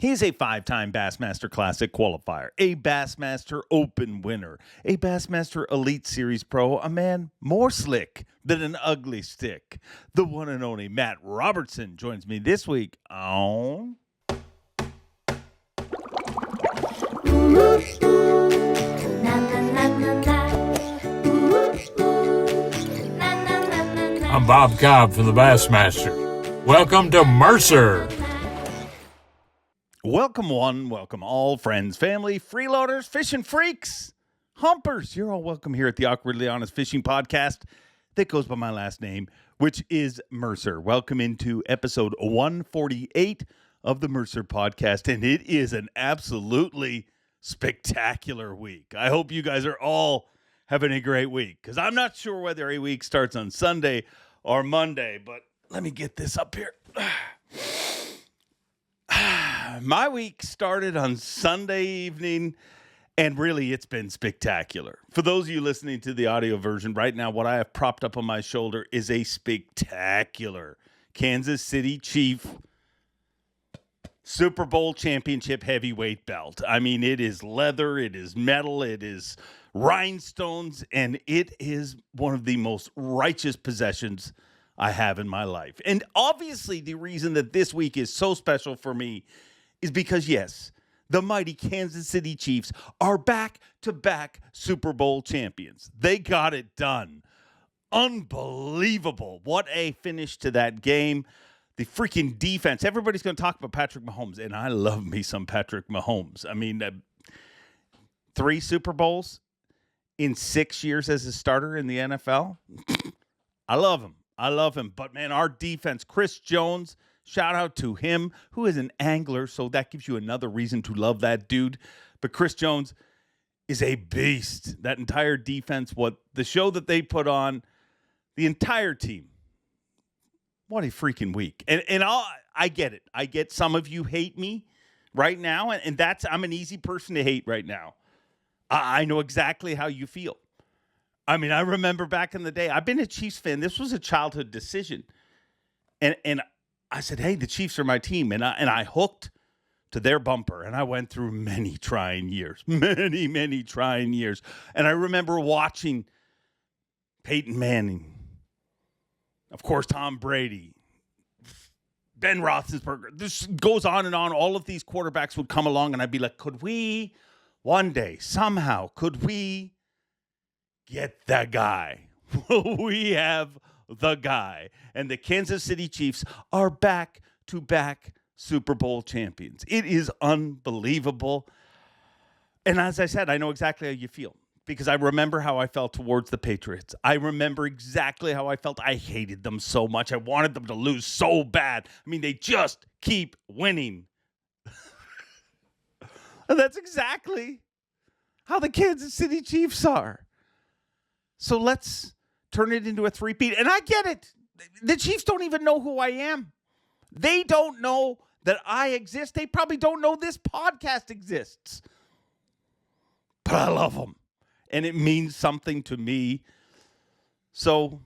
He's a 5-time Bassmaster Classic Qualifier, a Bassmaster Open winner, a Bassmaster Elite Series Pro, a man more slick than an ugly stick. The one and only Matt Robertson joins me this week on... I'm Bob Cobb from the Bassmaster. Welcome to Mercer. Welcome one, welcome all, friends, family, freeloaders, fishing freaks, humpers. You're all welcome here at the Awkwardly Honest Fishing Podcast that goes by my last name, which is Mercer. Welcome into episode 148 of the Mercer Podcast, and it is an absolutely spectacular week. I hope you guys are all having a great week, because I'm not sure whether a week starts on Sunday or Monday, but let me get this up here. My week started on Sunday evening, and really it's been spectacular. For those of you listening to the audio version right now, what I have propped up on my shoulder is a spectacular Kansas City Chief Super Bowl championship heavyweight belt. I mean, it is leather, it is metal, it is rhinestones, and it is one of the most righteous possessions I have in my life. And obviously the reason that this week is so special for me is because, yes, the mighty Kansas City Chiefs are back-to-back Super Bowl champions. They got it done. Unbelievable. What a finish to that game. The freaking defense. Everybody's going to talk about Patrick Mahomes, and I love me some Patrick Mahomes. I mean, 3 Super Bowls in 6 years as a starter in the NFL. I love him. I love him. But, man, our defense, Chris Jones, shout out to him, who is an angler, so that gives you another reason to love that dude. But Chris Jones is a beast. That entire defense, what the show that they put on, the entire team. What a freaking week. And I get it. I get some of you hate me right now, and that's, I'm an easy person to hate right now. I know exactly how you feel. I mean, I remember back in the day, I've been a Chiefs fan. This was a childhood decision. And I said, hey, the Chiefs are my team. And I hooked to their bumper. And I went through many trying years. Many trying years. And I remember watching Peyton Manning. Of course, Tom Brady. Ben Roethlisberger. This goes on and on. All of these quarterbacks would come along. And I'd be like, could we one day, somehow, could we get the guy? We have the guy. And the Kansas City Chiefs are back-to-back Super Bowl champions. It is unbelievable. And as I said, I know exactly how you feel, because I remember how I felt towards the Patriots. I remember exactly how I felt. I hated them so much. I wanted them to lose so bad. I mean, they just keep winning. And that's exactly how the Kansas City Chiefs are. So let's turn it into a three-peat. And I get it. The Chiefs don't even know who I am. They don't know that I exist. They probably don't know this podcast exists. But I love them. And it means something to me. So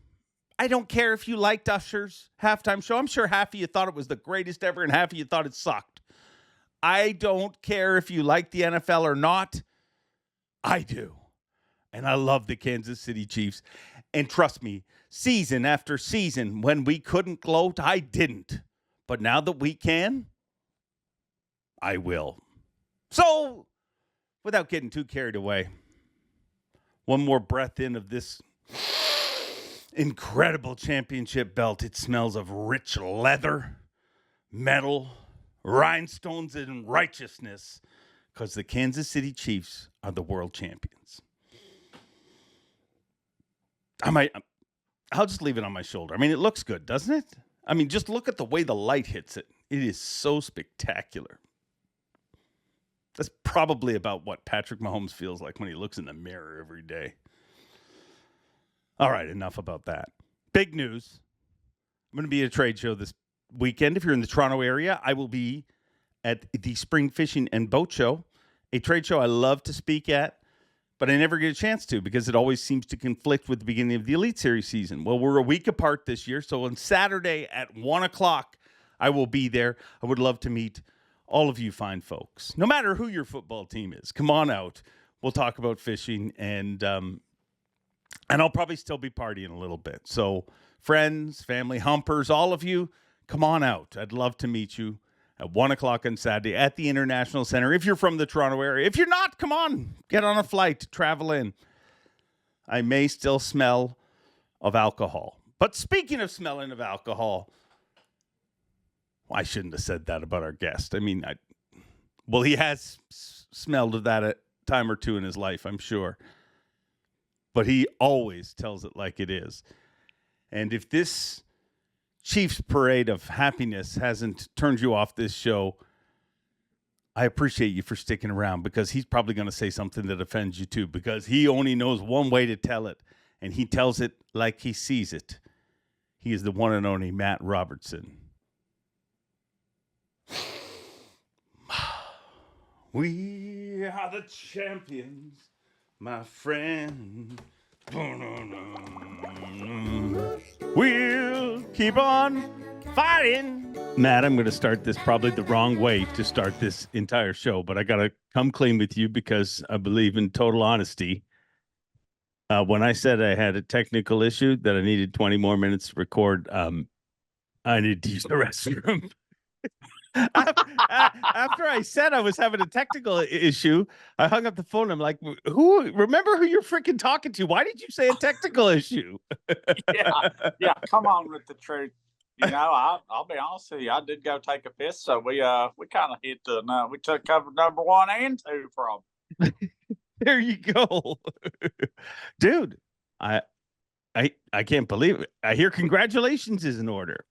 I don't care if you liked Usher's halftime show. I'm sure half of you thought it was the greatest ever and half of you thought it sucked. I don't care if you like the NFL or not. I do. And I love the Kansas City Chiefs. And trust me, season after season, when we couldn't gloat, I didn't. But now that we can, I will. So, without getting too carried away, one more breath in of this incredible championship belt. It smells of rich leather, metal, rhinestones, and righteousness, because the Kansas City Chiefs are the world champions. I'll just leave it on my shoulder. I mean, it looks good, doesn't it? I mean, just look at the way the light hits it. It is so spectacular. That's probably about what Patrick Mahomes feels like when he looks in the mirror every day. All right, enough about that. Big news. I'm going to be at a trade show this weekend. If you're in the Toronto area, I will be at the Spring Fishing and Boat Show, a trade show I love to speak at, but I never get a chance to because it always seems to conflict with the beginning of the Elite Series season. Well, we're a week apart this year, so on Saturday at 1 o'clock, I will be there. I would love to meet all of you fine folks, no matter who your football team is, come on out. We'll talk about fishing, and I'll probably still be partying a little bit. So friends, family, humpers, all of you, come on out. I'd love to meet you at 1 o'clock on Saturday at the International Center. If you're from the Toronto area, if you're not, come on, get on a flight, travel in. I may still smell of alcohol. But speaking of smelling of alcohol, I shouldn't have said that about our guest. I mean, he has smelled of that a time or two in his life, I'm sure. But he always tells it like it is. And if this Chiefs parade of happiness hasn't turned you off this show, I appreciate you for sticking around, because he's probably going to say something that offends you too, because he only knows one way to tell it, and he tells it like he sees it. He is the one and only Matt Robertson. We are the champions, my friend. We'll keep on fighting. Matt, I'm going to start this probably the wrong way to start this entire show, but I got to come clean with you because I believe in total honesty. When I said I had a technical issue that I needed 20 more minutes to record, I needed to use the restroom. After I said I was having a technical issue, I hung up the phone. I'm like, remember who you're freaking talking to? Why did you say a technical issue? yeah. Come on with the truth. You know, I'll be honest with you. I did go take a piss, so we kind of hit we took cover number 1 and 2 from. There you go, dude. I can't believe it. I hear congratulations is in order.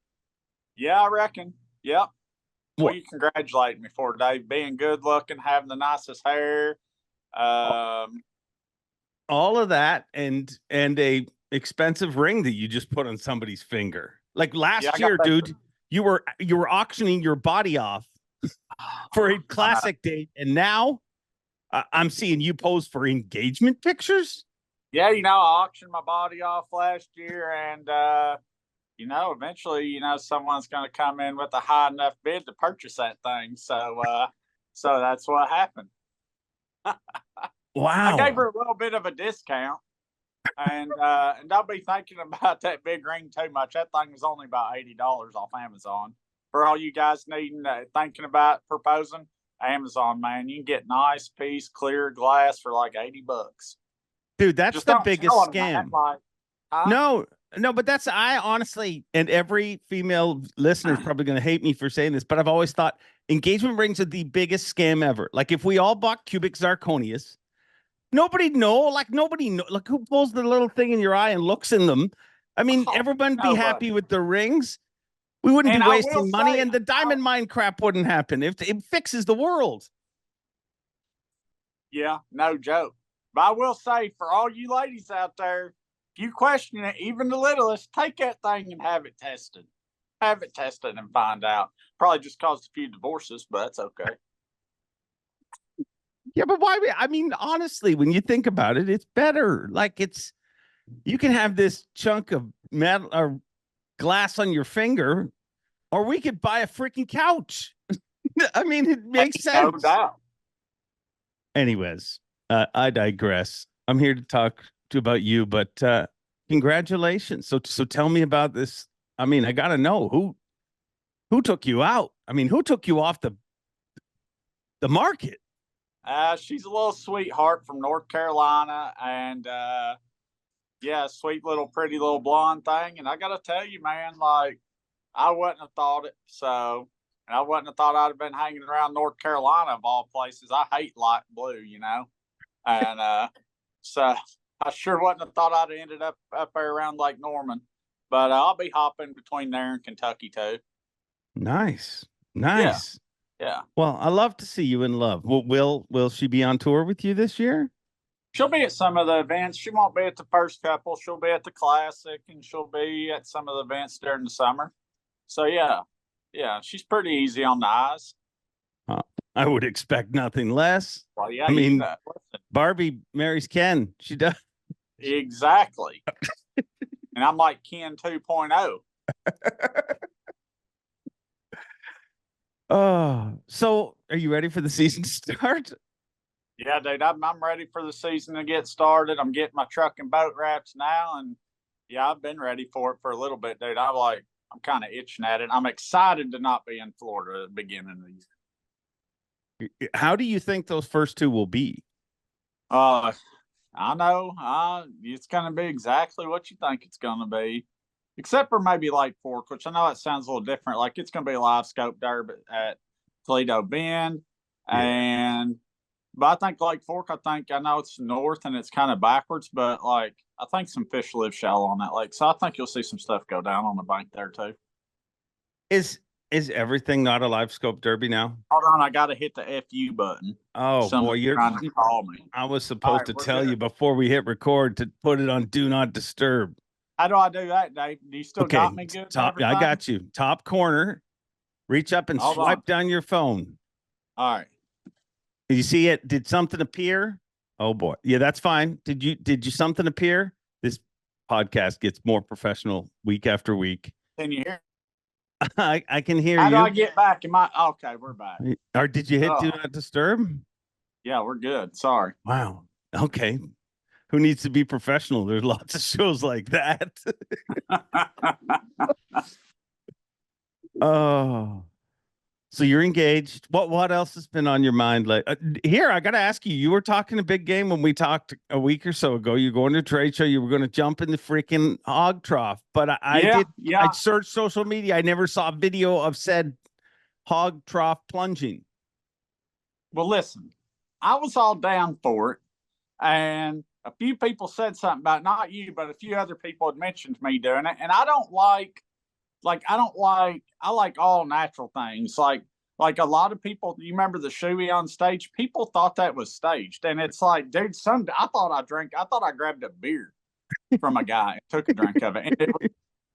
Yeah, I reckon. Yep. Well, you congratulate me for Dave being good looking, having the nicest hair, all of that, and a expensive ring that you just put on somebody's finger. Like last year, dude, you were auctioning your body off for a classic date, and now I'm seeing you pose for engagement pictures. Yeah, you know, I auctioned my body off last year, and you know, eventually, someone's going to come in with a high enough bid to purchase that thing. So that's what happened. Wow. I gave her a little bit of a discount, and don't be thinking about that big ring too much. That thing was only about $80 off Amazon. For all you guys thinking about proposing, Amazon, man, you can get nice piece, clear glass for like $80. Dude, that's just the biggest scam. No, but I honestly, and every female listener is probably going to hate me for saying this, but I've always thought engagement rings are the biggest scam ever. Like if we all bought cubic zirconias, nobody know, like who pulls the little thing in your eye and looks in them? I mean, everyone be happy with the rings. We wouldn't be wasting money, and the diamond mine crap wouldn't happen. It fixes the world. Yeah, no joke. But I will say, for all you ladies out there, if you question it, even the littlest, take that thing and have it tested. Have it tested and find out. Probably just caused a few divorces, but that's okay. Yeah, but why? I mean, honestly, when you think about it, it's better. Like you can have this chunk of metal or glass on your finger, or we could buy a freaking couch. I mean, it makes sense. No doubt. Anyways, I digress. I'm here to talk about you, but congratulations. So tell me about this. I mean, I got to know who took you out. I mean, who took you off the market? She's a little sweetheart from North Carolina, and sweet little pretty little blonde thing. And I got to tell you, man, like I wouldn't have thought it. So, and I wouldn't have thought I'd have been hanging around North Carolina of all places. I hate light blue, and so. I sure wouldn't have thought I'd have ended up there around Lake Norman, but I'll be hopping between there and Kentucky too. Nice. Yeah. Well, I love to see you in love. Will she be on tour with you this year? She'll be at some of the events. She won't be at the first couple. She'll be at the Classic, and she'll be at some of the events during the summer. So yeah, she's pretty easy on the eyes. I would expect nothing less. Well, yeah, I mean, Barbie marries Ken. She does. Exactly. And I'm like Ken 2.0. Oh, so are you ready for the season to start? Yeah, dude, I'm ready for the season to get started. I'm getting my truck and boat wraps now, and yeah, I've been ready for it for a little bit, dude. I'm kind of itching at it. I'm excited to not be in Florida at the beginning of the year. How do you think those first two will be? I know. It's going to be exactly what you think it's going to be, except for maybe Lake Fork, which I know it sounds a little different. Like it's going to be a live scope derby at Toledo Bend, and but I think Lake Fork. I know it's north and it's kind of backwards, but like I think some fish live shallow on that lake, so I think you'll see some stuff go down on the bank there too. Is everything not a live scope derby now? Hold on, I got to hit the FU button. Oh boy, you're trying to call me. I was supposed to tell you before we hit record to put it on do not disturb. How do I do that, Dave? Do you still got me good? I got you. Top corner. Reach up and swipe down your phone. All right. Did you see it? Did something appear? Oh boy. Yeah, that's fine. Did you something appear? This podcast gets more professional week after week. Can you hear? I can hear you. How do I get back? Okay, we're back. Or did you hit do not disturb? Yeah, we're good. Sorry. Wow. Okay. Who needs to be professional? There's lots of shows like that. Oh. So you're engaged. What else has been on your mind? Like here, I got to ask you. You were talking a big game when we talked a week or so ago. You're going to a trade show. You were going to jump in the freaking hog trough. But I searched social media. I never saw a video of said hog trough plunging. Well, listen, I was all down for it, and a few people said something about not you, but a few other people had mentioned me doing it, and I like all natural things. Like a lot of people, you remember the shoey on stage? People thought that was staged. And it's like, dude, I thought I grabbed a beer from a guy and took a drink of it. And it was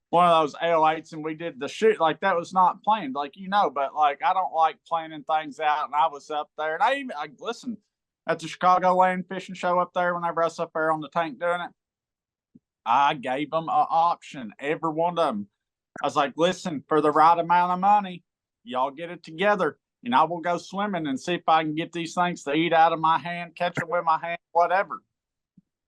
one of those L8s, and we did the shoot. Like that was not planned, like, but like, I don't like planning things out. And I was up there, and I listen at the Chicagoland fishing show up there, whenever I was up there on the tank doing it, I gave them an option, every one of them. I was like, listen, for the right amount of money, y'all get it together, and I will go swimming and see if I can get these things to eat out of my hand, catch them with my hand, whatever.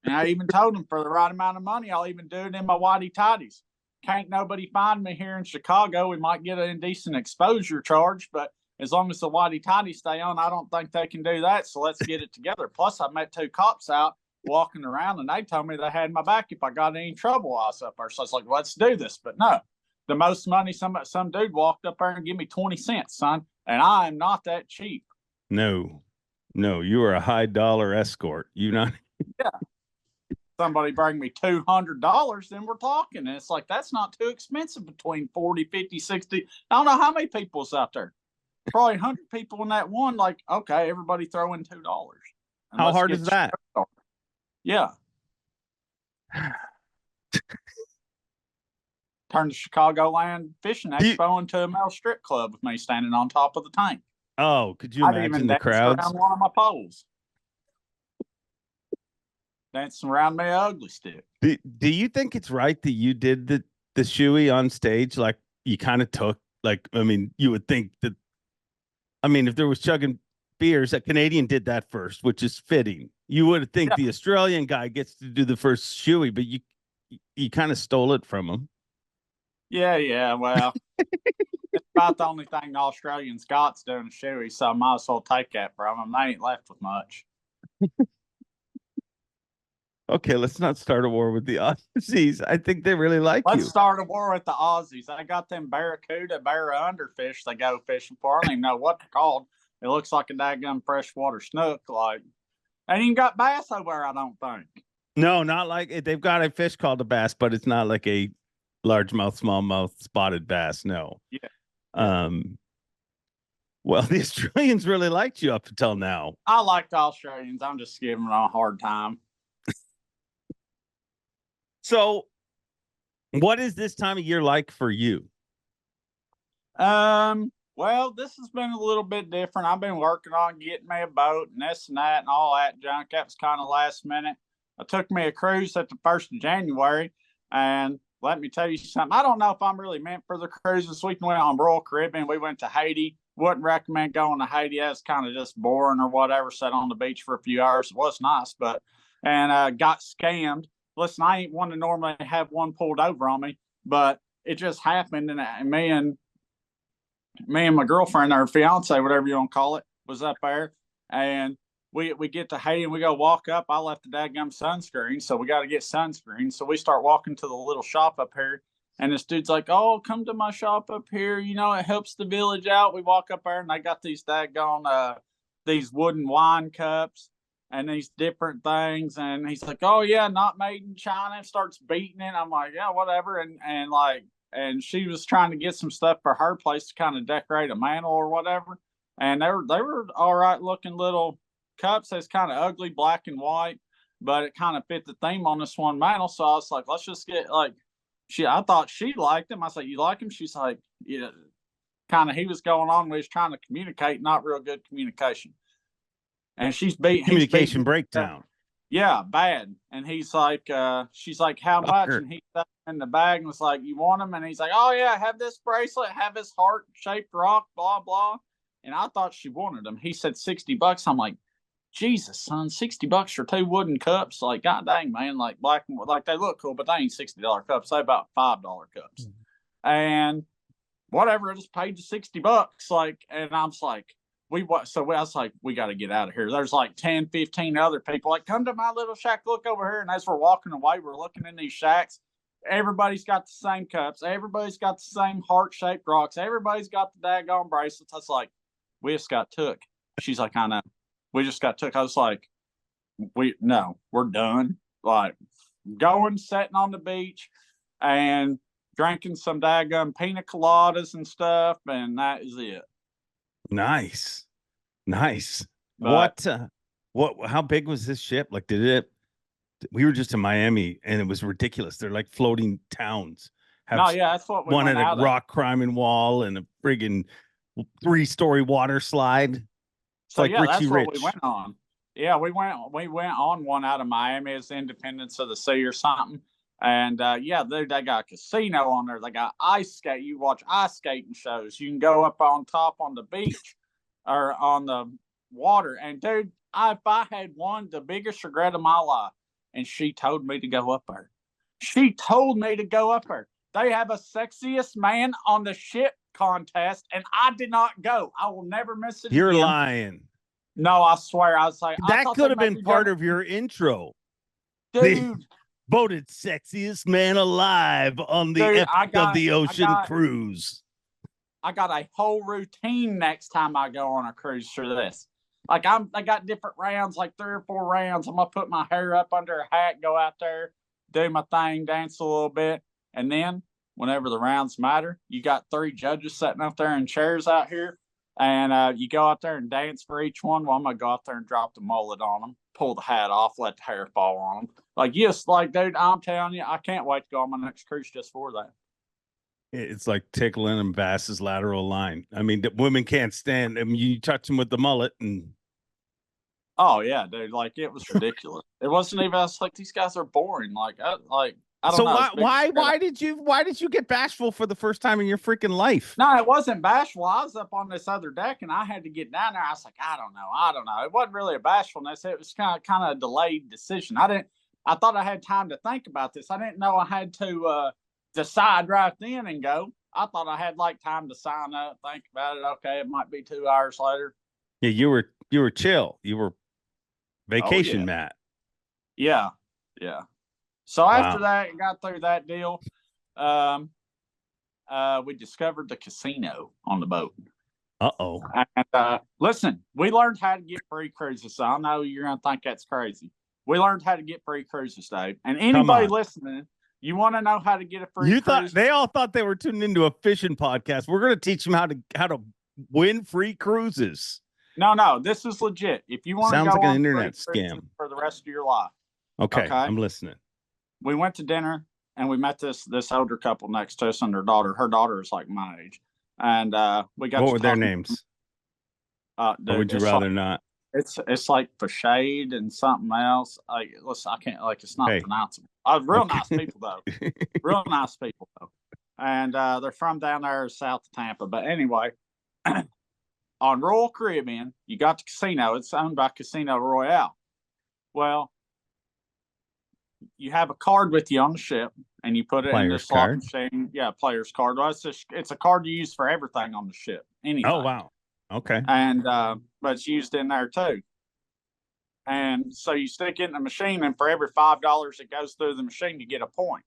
And I even told them for the right amount of money, I'll even do it in my whitey tidies. Can't nobody find me here in Chicago. We might get an indecent exposure charge, but as long as the whitey tidies stay on, I don't think they can do that. So let's get it together. Plus, I met two cops out walking around, and they told me they had my back if I got any trouble. I was up there. So I was like, let's do this. But no. The most money, some dude walked up there and give me 20 cents, son. And I am not that cheap. No, you are a high dollar escort. You not? Yeah. Somebody bring me $200, then we're talking. And it's like, that's not too expensive between 40, 50, 60. I don't know how many people's out there. Probably 100 people in that one. Like, okay, everybody throw in $2. How hard is that? Yeah. Turned the Chicagoland Fishing Expo into a male strip club with me standing on top of the tank. Oh, could you imagine the crowds? Around one of my poles. Dancing around me ugly stick. Do you think it's right that you did the shoey on stage? Like you kind of took, like, I mean, you would think that, I mean, if there was chugging beers, a Canadian did that first, which is fitting. You would think the Australian guy gets to do the first shoey, but you kind of stole it from him. Yeah. Well, it's about the only thing the Australian Scots doing is shoey, so I might as well take that from them. They ain't left with much. Okay, let's not start a war with the Aussies. I think they really like you. Let's start a war with the Aussies. I got them barracuda, underfish they go fishing for. I don't even know what they're called. It looks like a daggum freshwater snook. Like, they ain't even got bass over there, I don't think. No, not like they've got a fish called a bass, but it's not like a largemouth, smallmouth, spotted bass. No. Yeah. Well, the Australians really liked you up until now. I like the Australians. I'm just giving them a hard time. So, what is this time of year like for you? Well, this has been a little bit different. I've been working on getting me a boat and this and that and all that junk. That was kind of last minute. I took me a cruise at the 1st of January, and let me tell you something. I don't know if I'm really meant for the cruises. We went on Royal Caribbean. We went to Haiti, Wouldn't recommend going to Haiti. It's kind of just boring or whatever. Sat on the beach for a few hours. It was nice, but got scammed. Listen, I ain't one to normally have one pulled over on me, but it just happened, and me and my girlfriend, or fiance, whatever you want to call it, was up there, and we get to Haiti and we go walk up. I left the dadgum sunscreen, so we got to get sunscreen. So we start walking to the little shop up here, and this dude's like, "Oh, come to my shop up here. You know, it helps the village out." We walk up there, and they got these daggone these wooden wine cups and these different things. And he's like, "Oh yeah, not made in China." And starts beating it. I'm like, "Yeah, whatever." And she was trying to get some stuff for her place to kind of decorate a mantle or whatever. And they were all right looking little cups. It's kind of ugly, black and white, but it kind of fit the theme on this one mantle. So I was like, let's just get I thought she liked him. I was like, "You like him?" She's like, "Yeah." Kind of, he was going on. We was trying to communicate, not real good communication. And communication breakdown. Yeah, bad. And he's like, she's like, "How much?" And he stuck in the bag and was like, "You want them?" And he's like, "Oh yeah, have this bracelet, have this heart-shaped rock, blah, blah." And I thought she wanted them. He said $60. I'm like, Jesus, son, $60 for 2 wooden cups? Like, god dang, man, like black and like they look cool, but they ain't $60 cups. They about $5 cups. And whatever, I just paid the $60. Like, and I'm like, I was like, we got to get out of here. There's like 10, 15 other people like, "Come to my little shack, look over here." And as we're walking away, we're looking in these shacks. Everybody's got the same cups. Everybody's got the same heart-shaped rocks. Everybody's got the daggone bracelets. I was like, "We just got took." She's like, "I know. We just got took." I was like, we're done. Like, going, sitting on the beach and drinking some daggum pina coladas and stuff. And that is it. Nice. But, How big was this ship? Like, we were just in Miami and it was ridiculous. They're like floating towns. That's what we one went at out a rock climbing wall and a friggin' 3-story water slide. It's like Richie that's Rich. What we went on. Yeah, we went on one out of Miami. It's Independence of the Sea or something. And dude, they got a casino on there. They got ice skate. You watch ice skating shows. You can go up on top on the beach or on the water. And dude, if I had the biggest regret of my life, and she told me to go up there. She told me to go up there. They have a sexiest man on the ship contest, and I did not go. I will never miss it. You're again. lying. No, I swear. I was like, that could have been part of your intro. Dude. Voted sexiest man alive on the Epic of the Ocean cruise. I got a whole routine next time I go on a cruise for this. Like, I got different rounds, like 3 or 4 rounds. I'm gonna put my hair up under a hat, go out there, do my thing, dance a little bit, and then whenever the rounds matter, you got 3 judges sitting up there in chairs out here, and you go out there and dance for each one. Well, I'm gonna go out there and drop the mullet on them, pull the hat off, let the hair fall on them. Like, yes, like, dude, I'm telling you, I can't wait to go on my next cruise just for that. It's like tickling and Bass's lateral line. I mean, the women can't stand. I mean, you touch them with the mullet, and oh yeah, dude, like, it was ridiculous. It wasn't even. I was like, these guys are boring. Like, I don't know. Why did you get bashful for the first time in your freaking life? No, it wasn't bashful. I was up on this other deck and I had to get down there. I was like, I don't know. It wasn't really a bashfulness. It was kind of a delayed decision. I thought I had time to think about this. I didn't know I had to decide right then and go. I thought I had like time to sign up, think about it. Okay, it might be 2 hours later. Yeah, you were chill. You were vacation, Matt. Yeah. So after that, got through that deal. We discovered the casino on the boat. Uh-oh. And listen, we learned how to get free cruises. So I know you're going to think that's crazy. We learned how to get free cruises, Dave. And anybody listening, you want to know how to get a free cruise? They all thought they were tuning into a fishing podcast. We're going to teach them how to win free cruises. No, this is legit. If you want to go like an on internet scam for the rest of your life. Okay, I'm listening. We went to dinner and we met this older couple next to us and their daughter. Her daughter is like my age. And we got what were their names? Or would you rather not? It's like Fashade and something else. Like, listen, I can't, like, it's not pronounceable. Real nice people though. Real nice people though. And they're from down there south of Tampa. But anyway, on Royal Caribbean, you got the casino. It's owned by Casino Royale. Well, you have a card with you on the ship, and you put it in the slot machine. Yeah, player's card. Well, it's a card you use for everything on the ship. Anything. Oh, wow. Okay. And but it's used in there too. And so you stick it in the machine, and for every $5 that goes through the machine, you get a point.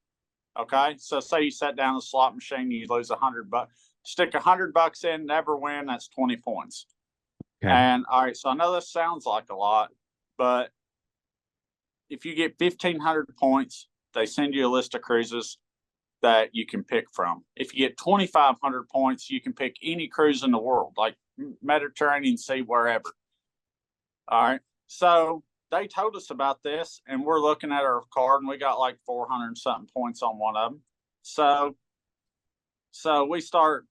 Okay, so say you set down the slot machine, you lose $100. Stick $100 in, never win. That's 20 points. Okay. And all right, so I know this sounds like a lot, but if you get 1,500 points, they send you a list of cruises that you can pick from. If you get 2,500 points, you can pick any cruise in the world, like Mediterranean Sea, wherever. All right. So they told us about this, and we're looking at our card, and we got like 400 and something points on one of them. So we start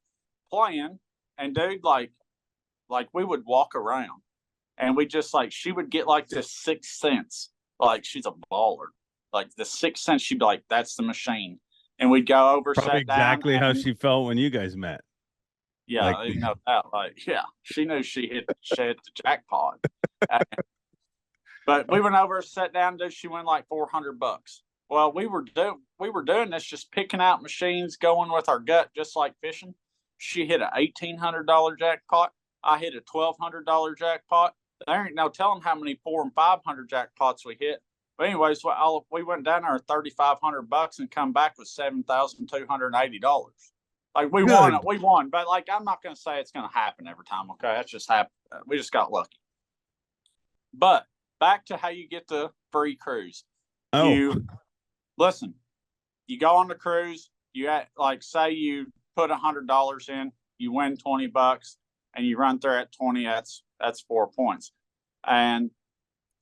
playing, and dude, like we would walk around, and we just like, she would get like this sixth sense, like she's a baller, like the sixth sense. She'd be like, "That's the machine," and we'd go over, probably exactly how she felt when you guys met. Yeah, like, you know that. Like, yeah, she knew she hit the jackpot. But we went over, sat down, dude. She won like $400. Well, we were doing this, just picking out machines, going with our gut, just like fishing. She hit a $1,800 jackpot. I hit a $1,200 jackpot. There ain't no telling how many $400 and $500 jackpots we hit. But anyways, we went down there $3,500 and come back with $7,280. Like we won. But like, I'm not going to say it's going to happen every time. Okay, that's just happened. We just got lucky. But back to how you get the free cruise. Oh, you go on the cruise. You say you put $100 in, you win $20, and you run through at 20. That's 4 points. And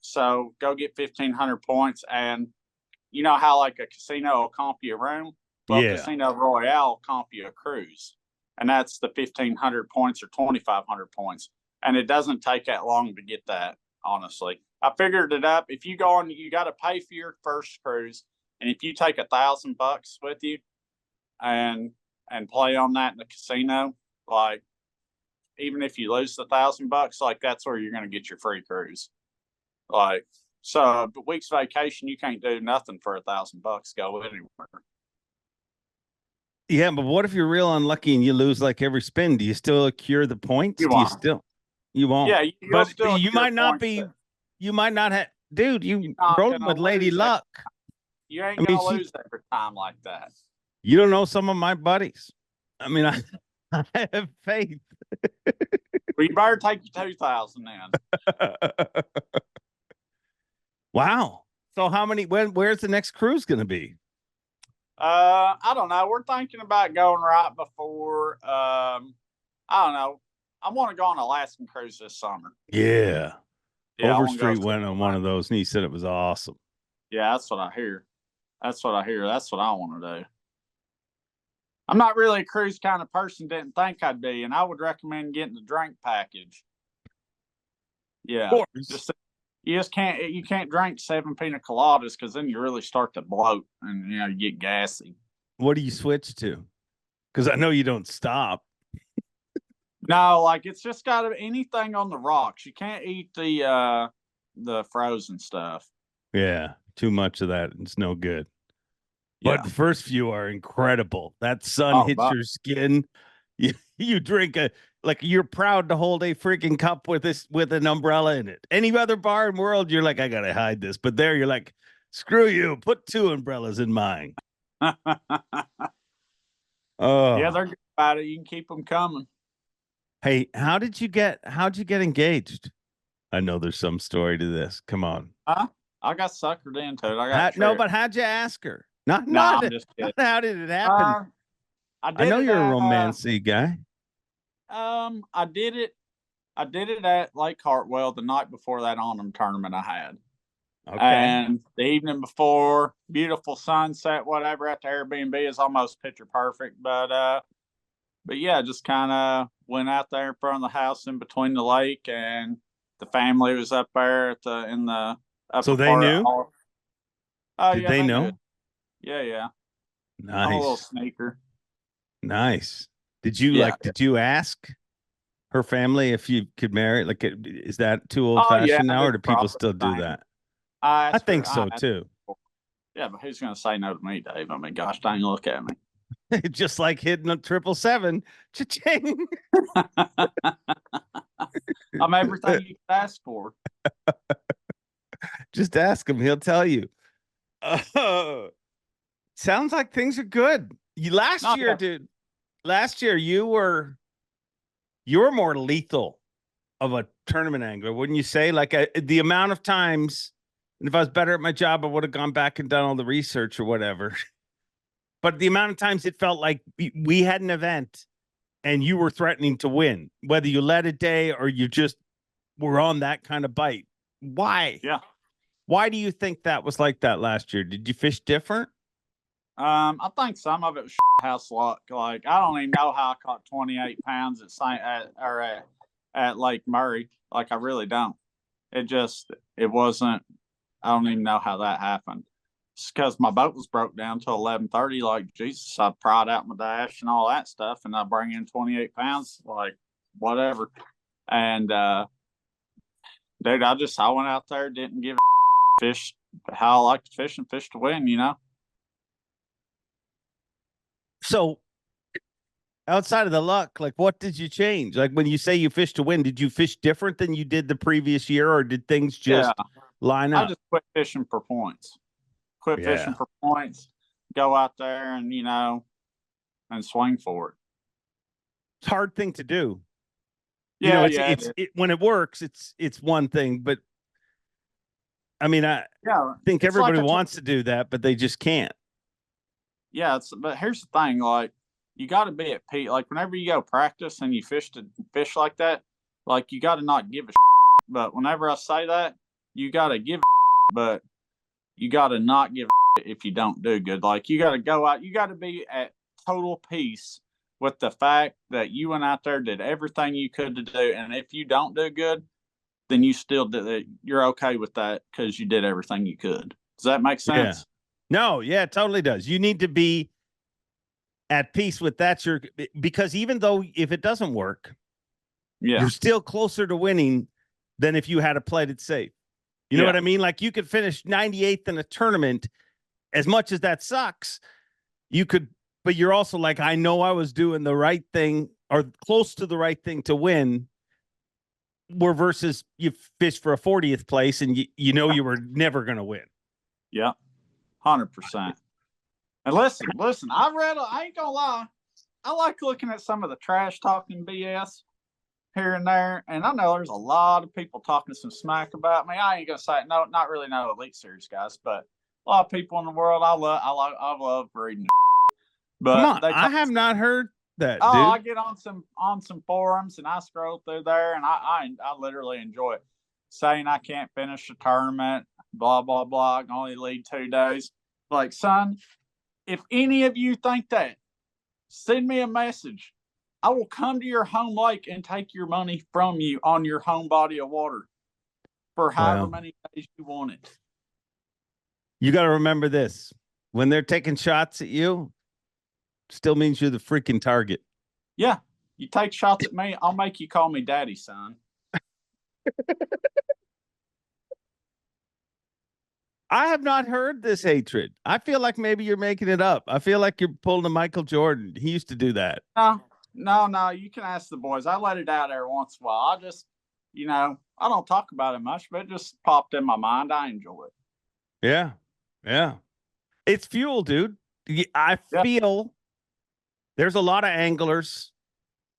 so go get 1,500 points, and you know how like a casino will comp you a room. Well, yeah. Casino Royale comp you a cruise, and that's the 1,500 points or 2,500 points. And it doesn't take that long to get that. Honestly, I figured it up. If you go on, you got to pay for your first cruise, and if you take $1,000 with you, and play on that in the casino, like even if you lose the $1,000, like that's where you're going to get your free cruise. Like, so a week's vacation, you can't do nothing for $1,000. Go anywhere. Yeah, but what if you're real unlucky and you lose like every spin? Do you still accrue the points? You won't. Yeah, but you might not be. There. You might not have, dude. You rolling with Lady Luck. You ain't gonna lose every time like that. You don't know some of my buddies. I mean, I have faith. Well, you better take your 2,000 then. Wow. So how many? Where's the next cruise going to be? I don't know. We're thinking about going right before. I don't know. I want to go on an Alaskan cruise this summer. Yeah. Overstreet went on one of those, and he said it was awesome. Yeah, that's what I hear. That's what I want to do. I'm not really a cruise kind of person. Didn't think I'd be, and I would recommend getting the drink package. Yeah, you can't drink 7 pina coladas because then you really start to bloat and you get gassy. What do you switch to? Because I know you don't stop. No, like it's just got anything on the rocks. You can't eat the frozen stuff. Yeah, too much of that. It's no good. Yeah. But the first few are incredible. That sun hits your skin. You drink you're proud to hold a freaking cup with an umbrella in it. Any other bar in the world, you're like, I gotta hide this. But there, you're like, screw you. Put 2 umbrellas in mine. Oh, yeah, they're good about it. You can keep them coming. Hey, how'd you get engaged? I know there's some story to this. Come on. I got suckered into it. No, but how'd you ask her? I'm just kidding. How did it happen? I know you're a romancy guy. I did it at Lake Hartwell the night before that Onum tournament I had. Okay. And the evening before, beautiful sunset, whatever at the Airbnb is almost picture perfect. But yeah, just kind of went out there in front of the house in between the lake, and the family was up there in the upper so they knew. Did they know? Did. Yeah. Nice. I'm a little sneaker. Nice. Did you did you ask her family if you could marry? Like, is that too old Oh yeah, fashioned now, or do people probably still do same. that? I I asked her. think so too. Yeah, but who's going to say no to me, Dave? I mean, gosh dang, look at me. Just like hitting a 777. Cha-ching. I'm everything you could ask for. Just ask him; he'll tell you. Sounds like things are good. Last year, dude. Last year, you were more lethal of a tournament angler, wouldn't you say? Like the amount of times, and if I was better at my job, I would have gone back and done all the research or whatever. But the amount of times it felt like we had an event and you were threatening to win, whether you led a day or you just were on that kind of bite. Why? Yeah. Why do you think that was like that last year? Did you fish different? I think some of it was house luck. Like, I don't even know how I caught 28 pounds at Lake Murray. Like, I really don't. It wasn't. I don't even know how that happened. It's because my boat was broke down till 11:30. Like, Jesus, I pried out my dash and all that stuff, and I bring in 28 pounds. Like, whatever. And dude, I went out there, didn't give a fish how I like to fish and fish to win. You know. So outside of the luck, like what did you change? Like when you say you fished to win, did you fish different than you did the previous year, or did things just line up? I just quit fishing for points. Fishing for points. Go out there and and swing for it. It's a hard thing to do. Yeah, when it works, it's one thing, but I mean, I think everybody wants to do that, but they just can't. Yeah, but here's the thing, like you got to be at peak. Like whenever you go practice and you fish like that, like you got to not give a shit. But whenever I say that, you got to give a shit, but you got to not give a shit if you don't do good. Like you got to go out, you got to be at total peace with the fact that you went out there, did everything you could to do, and if you don't do good, then you still did it. You're okay with that because you did everything you could. Does that make sense? Yeah. No, yeah, it totally does. You need to be at peace with that. Because even though if it doesn't work, you're still closer to winning than if you had played it safe. You know what I mean? Like you could finish 98th in a tournament. As much as that sucks, you could, but you're also like, I know I was doing the right thing or close to the right thing to win. Where versus you fish for a 40th place and you know you were never going to win. Yeah. 100%. And listen, I ain't gonna lie. I like looking at some of the trash talking BS here and there. And I know there's a lot of people talking some smack about me. I ain't gonna say no, not really no Elite Series guys, but a lot of people in the world I love reading. But come on, I have not heard that. Oh, dude. I get on some forums and I scroll through there and I literally enjoy it. Saying I can't finish a tournament, blah blah blah, I can only lead 2 days. Like, son, if any of you think that, send me a message. I will come to your home lake and take your money from you on your home body of water for however many days you want it. You got to remember this. When they're taking shots at you, still means you're the freaking target. Yeah. You take shots at me, I'll make you call me daddy, son. I have not heard this hatred. I feel like maybe you're making it up. I feel like you're pulling a Michael Jordan. He used to do that. No. You can ask the boys. I let it out every once in a while. I just, I don't talk about it much, but it just popped in my mind. I enjoy it. Yeah. It's fuel, dude. I feel there's a lot of anglers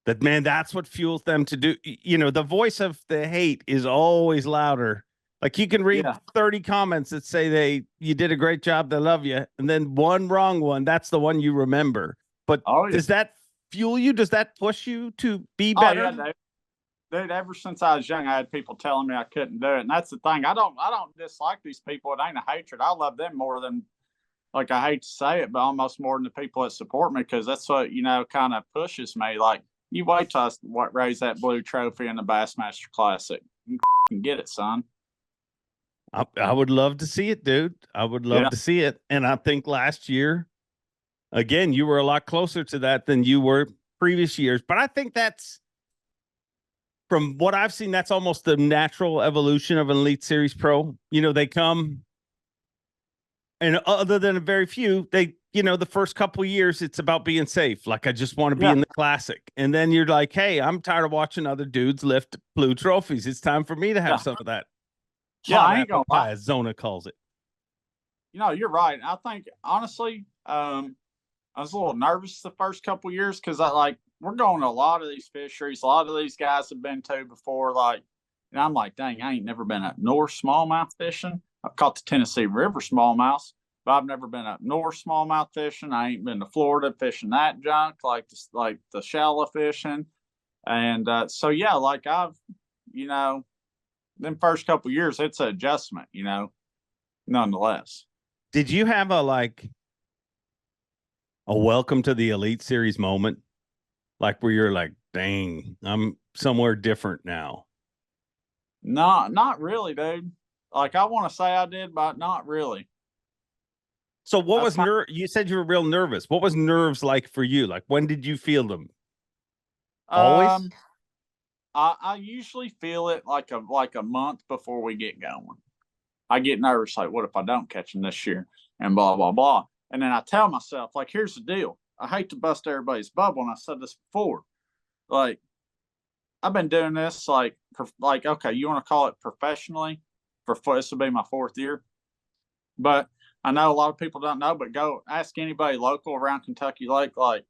that, man, that's what fuels them to do. The voice of the hate is always louder. Like you can read 30 comments that say you did a great job, they love you, and then one wrong one, that's the one you remember. But does that fuel you? Does that push you to be better? Oh, yeah, dude, ever since I was young, I had people telling me I couldn't do it. And that's the thing. I don't dislike these people. It ain't a hatred. I love them more than, like, I hate to say it, but almost more than the people that support me, because that's what, kind of pushes me. Like, you wait till I raise that blue trophy in the Bassmaster Classic. You can get it, son. I would love to see it, dude. I would love to see it. And I think last year, again, you were a lot closer to that than you were previous years. But I think that's from what I've seen, that's almost the natural evolution of an Elite Series Pro. You know, they come, and other than a very few, they, you know, the first couple of years, it's about being safe. Like, I just want to be in the Classic. And then you're like, hey, I'm tired of watching other dudes lift blue trophies. It's time for me to have some of that. Yeah, I ain't gonna lie. As Zona calls it. You know, you're right. I think, honestly, I was a little nervous the first couple of years because we're going to a lot of these fisheries. A lot of these guys have been to before. Like, and I'm like, dang, I ain't never been up north smallmouth fishing. I've caught the Tennessee River smallmouths, but I've never been up north smallmouth fishing. I ain't been to Florida fishing that junk, like the shallow fishing. And so, yeah, like I've, you know, them first couple of years, it's an adjustment, you know, nonetheless. Did you have a welcome to the Elite Series moment? Like where you're like, dang, I'm somewhere different now. Not really, dude. Like, I want to say I did, but not really. So what was you said you were real nervous. What was nerves like for you? Like, when did you feel them? Always? I usually feel it like a month before we get going. I get nervous, like, what if I don't catch them this year? And blah, blah, blah. And then I tell myself, like, here's the deal. I hate to bust everybody's bubble, and I said this before. Like, I've been doing this, like, okay, you want to call it professionally? This will be my 4th year. But I know a lot of people don't know, but go ask anybody local around Kentucky Lake, like,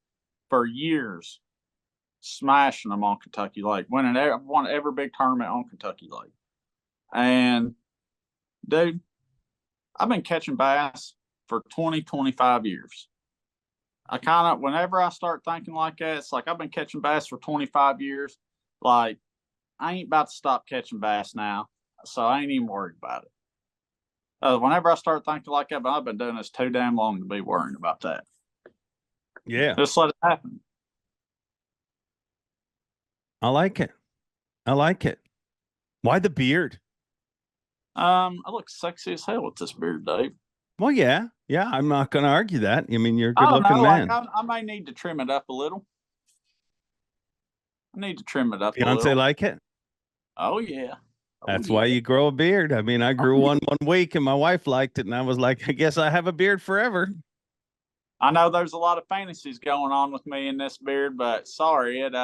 for years, smashing them on Kentucky Lake, won every big tournament on Kentucky Lake. And, dude, I've been catching bass for 20, 25 years. I kind of, whenever I start thinking like that, it's like I've been catching bass for 25 years. Like, I ain't about to stop catching bass now, so I ain't even worried about it. Whenever I start thinking like that, but I've been doing this too damn long to be worrying about that. Yeah. Just let it happen. I like it. Why the beard? I look sexy as hell with this beard, Dave. Well, yeah. I'm not going to argue that. I mean, you're a good-looking man. Like, I may need to trim it up a little. Beyonce like it? Oh, yeah. That's why you grow a beard. I mean, I grew one week, and my wife liked it, and I was like, I guess I have a beard forever. I know there's a lot of fantasies going on with me in this beard, but sorry, it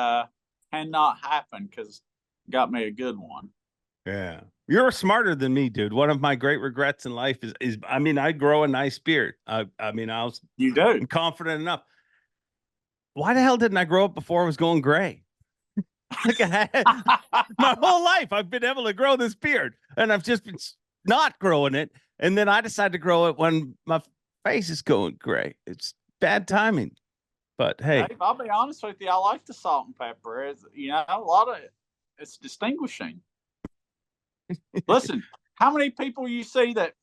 cannot happen because it got me a good one. Yeah. You're smarter than me, dude. One of my great regrets in life is I mean, I grow a nice beard. You do. Confident enough. Why the hell didn't I grow up before I was going gray? My whole life I've been able to grow this beard, and I've just been not growing it. And then I decided to grow it when my face is going gray. It's bad timing. But hey, Dave, I'll be honest with you. I like the salt and pepper. It's, you know, a lot of it's distinguishing. Listen, how many people you see that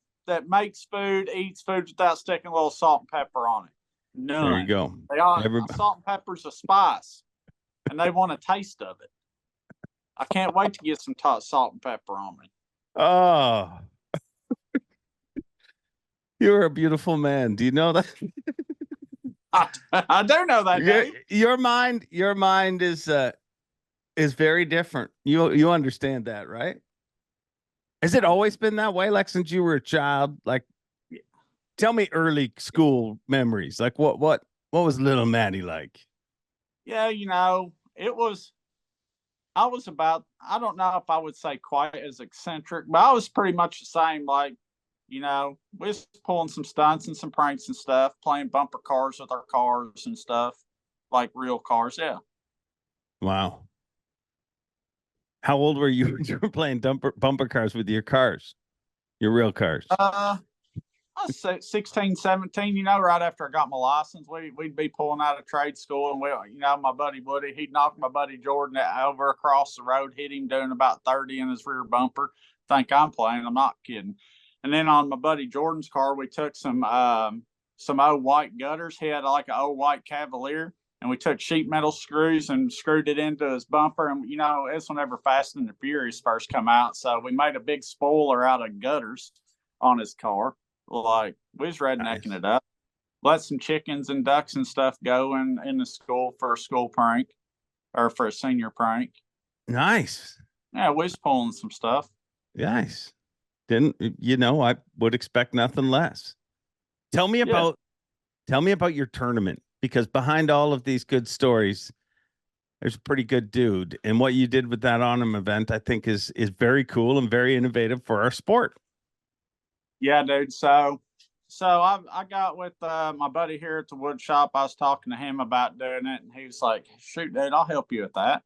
makes food, eats food without sticking a little salt and pepper on it? None. There you go. They are salt and pepper's a spice, and they want a taste of it. I can't wait to get some salt and pepper on me. Oh, you're a beautiful man. Do you know that? I do know that. Dave. Your mind is very different. You understand that, right? Has it always been that way? Like since you were a child? Like, tell me early school memories. Like what was little Maddie like? Yeah, you know, I was about, I don't know if I would say quite as eccentric, but I was pretty much the same. Like, you know, we was pulling some stunts and some pranks and stuff, playing bumper cars with our cars and stuff, like real cars. Yeah. Wow. How old were you when you were playing bumper cars with your cars, your real cars? I was 16, 17, you know, right after I got my license, we'd be pulling out of trade school, and you know, my buddy Woody, he'd knock my buddy Jordan over across the road, hit him doing about 30 in his rear bumper. Think I'm playing, I'm not kidding. And then on my buddy Jordan's car, we took some old white gutters. He had like an old white Cavalier, and we took sheet metal screws and screwed it into his bumper. And, you know, it's whenever Fast and the Furious first come out. So we made a big spoiler out of gutters on his car. Like, we was rednecking it up. Let some chickens and ducks and stuff go in the school for a school prank or for a senior prank. Nice. Yeah, we was pulling some stuff. Nice. Didn't I would expect nothing less. Tell me Yeah. about your tournament, because behind all of these good stories, there's a pretty good dude. And what you did with that Onum event, I think is very cool and very innovative for our sport. Yeah, dude. So I got with my buddy here at the wood shop. I was talking to him about doing it, and he was like, "Shoot, dude, I'll help you with that."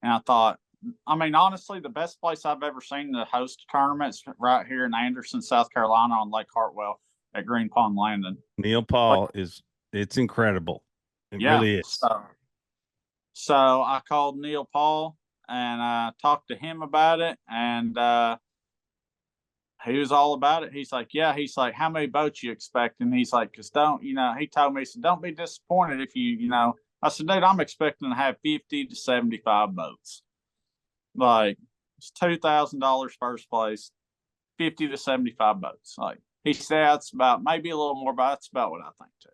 And I thought, I mean, honestly, the best place I've ever seen to host tournaments right here in Anderson, South Carolina, on Lake Hartwell at Green Pond Landing. Neil Paul it's incredible. It Yeah. really is. So I called Neil Paul and talked to him about it, and he was all about it. He's like, yeah, he's like, how many boats you expecting? He's like, because he told me, he said, don't be disappointed if I said, dude, I'm expecting to have 50 to 75 boats. Like, it's $2,000 first place, 50 to 75 boats. Like, he said, that's about, maybe a little more, but that's about what I think too.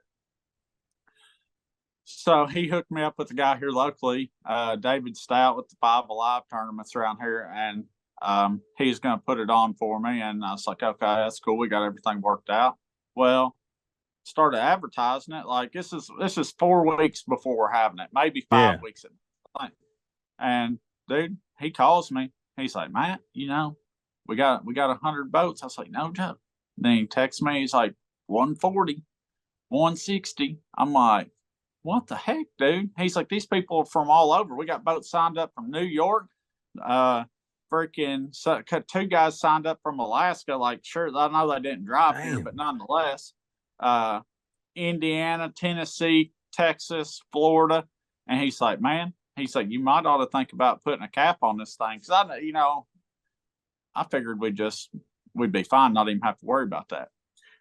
So he hooked me up with a guy here locally, David Stout, with the 5 Alive tournaments around here, and he's going to put it on for me. And I was like, okay, that's cool. We got everything worked out. Well, started advertising it. Like, this is 4 weeks before we're having it, maybe 5 weeks. And dude, he calls me. He's like, Matt, we got 100 boats. I was like, no joke. Then he texts me. He's like, 140, 160. I'm like, what the heck, dude? He's like, these people are from all over. We got boats signed up from New York. Two guys signed up from Alaska. Like, sure, I know they didn't drive here, but nonetheless, Indiana, Tennessee, Texas, Florida. And he's like, man, you might ought to think about putting a cap on this thing. Cause I figured we'd be fine, not even have to worry about that.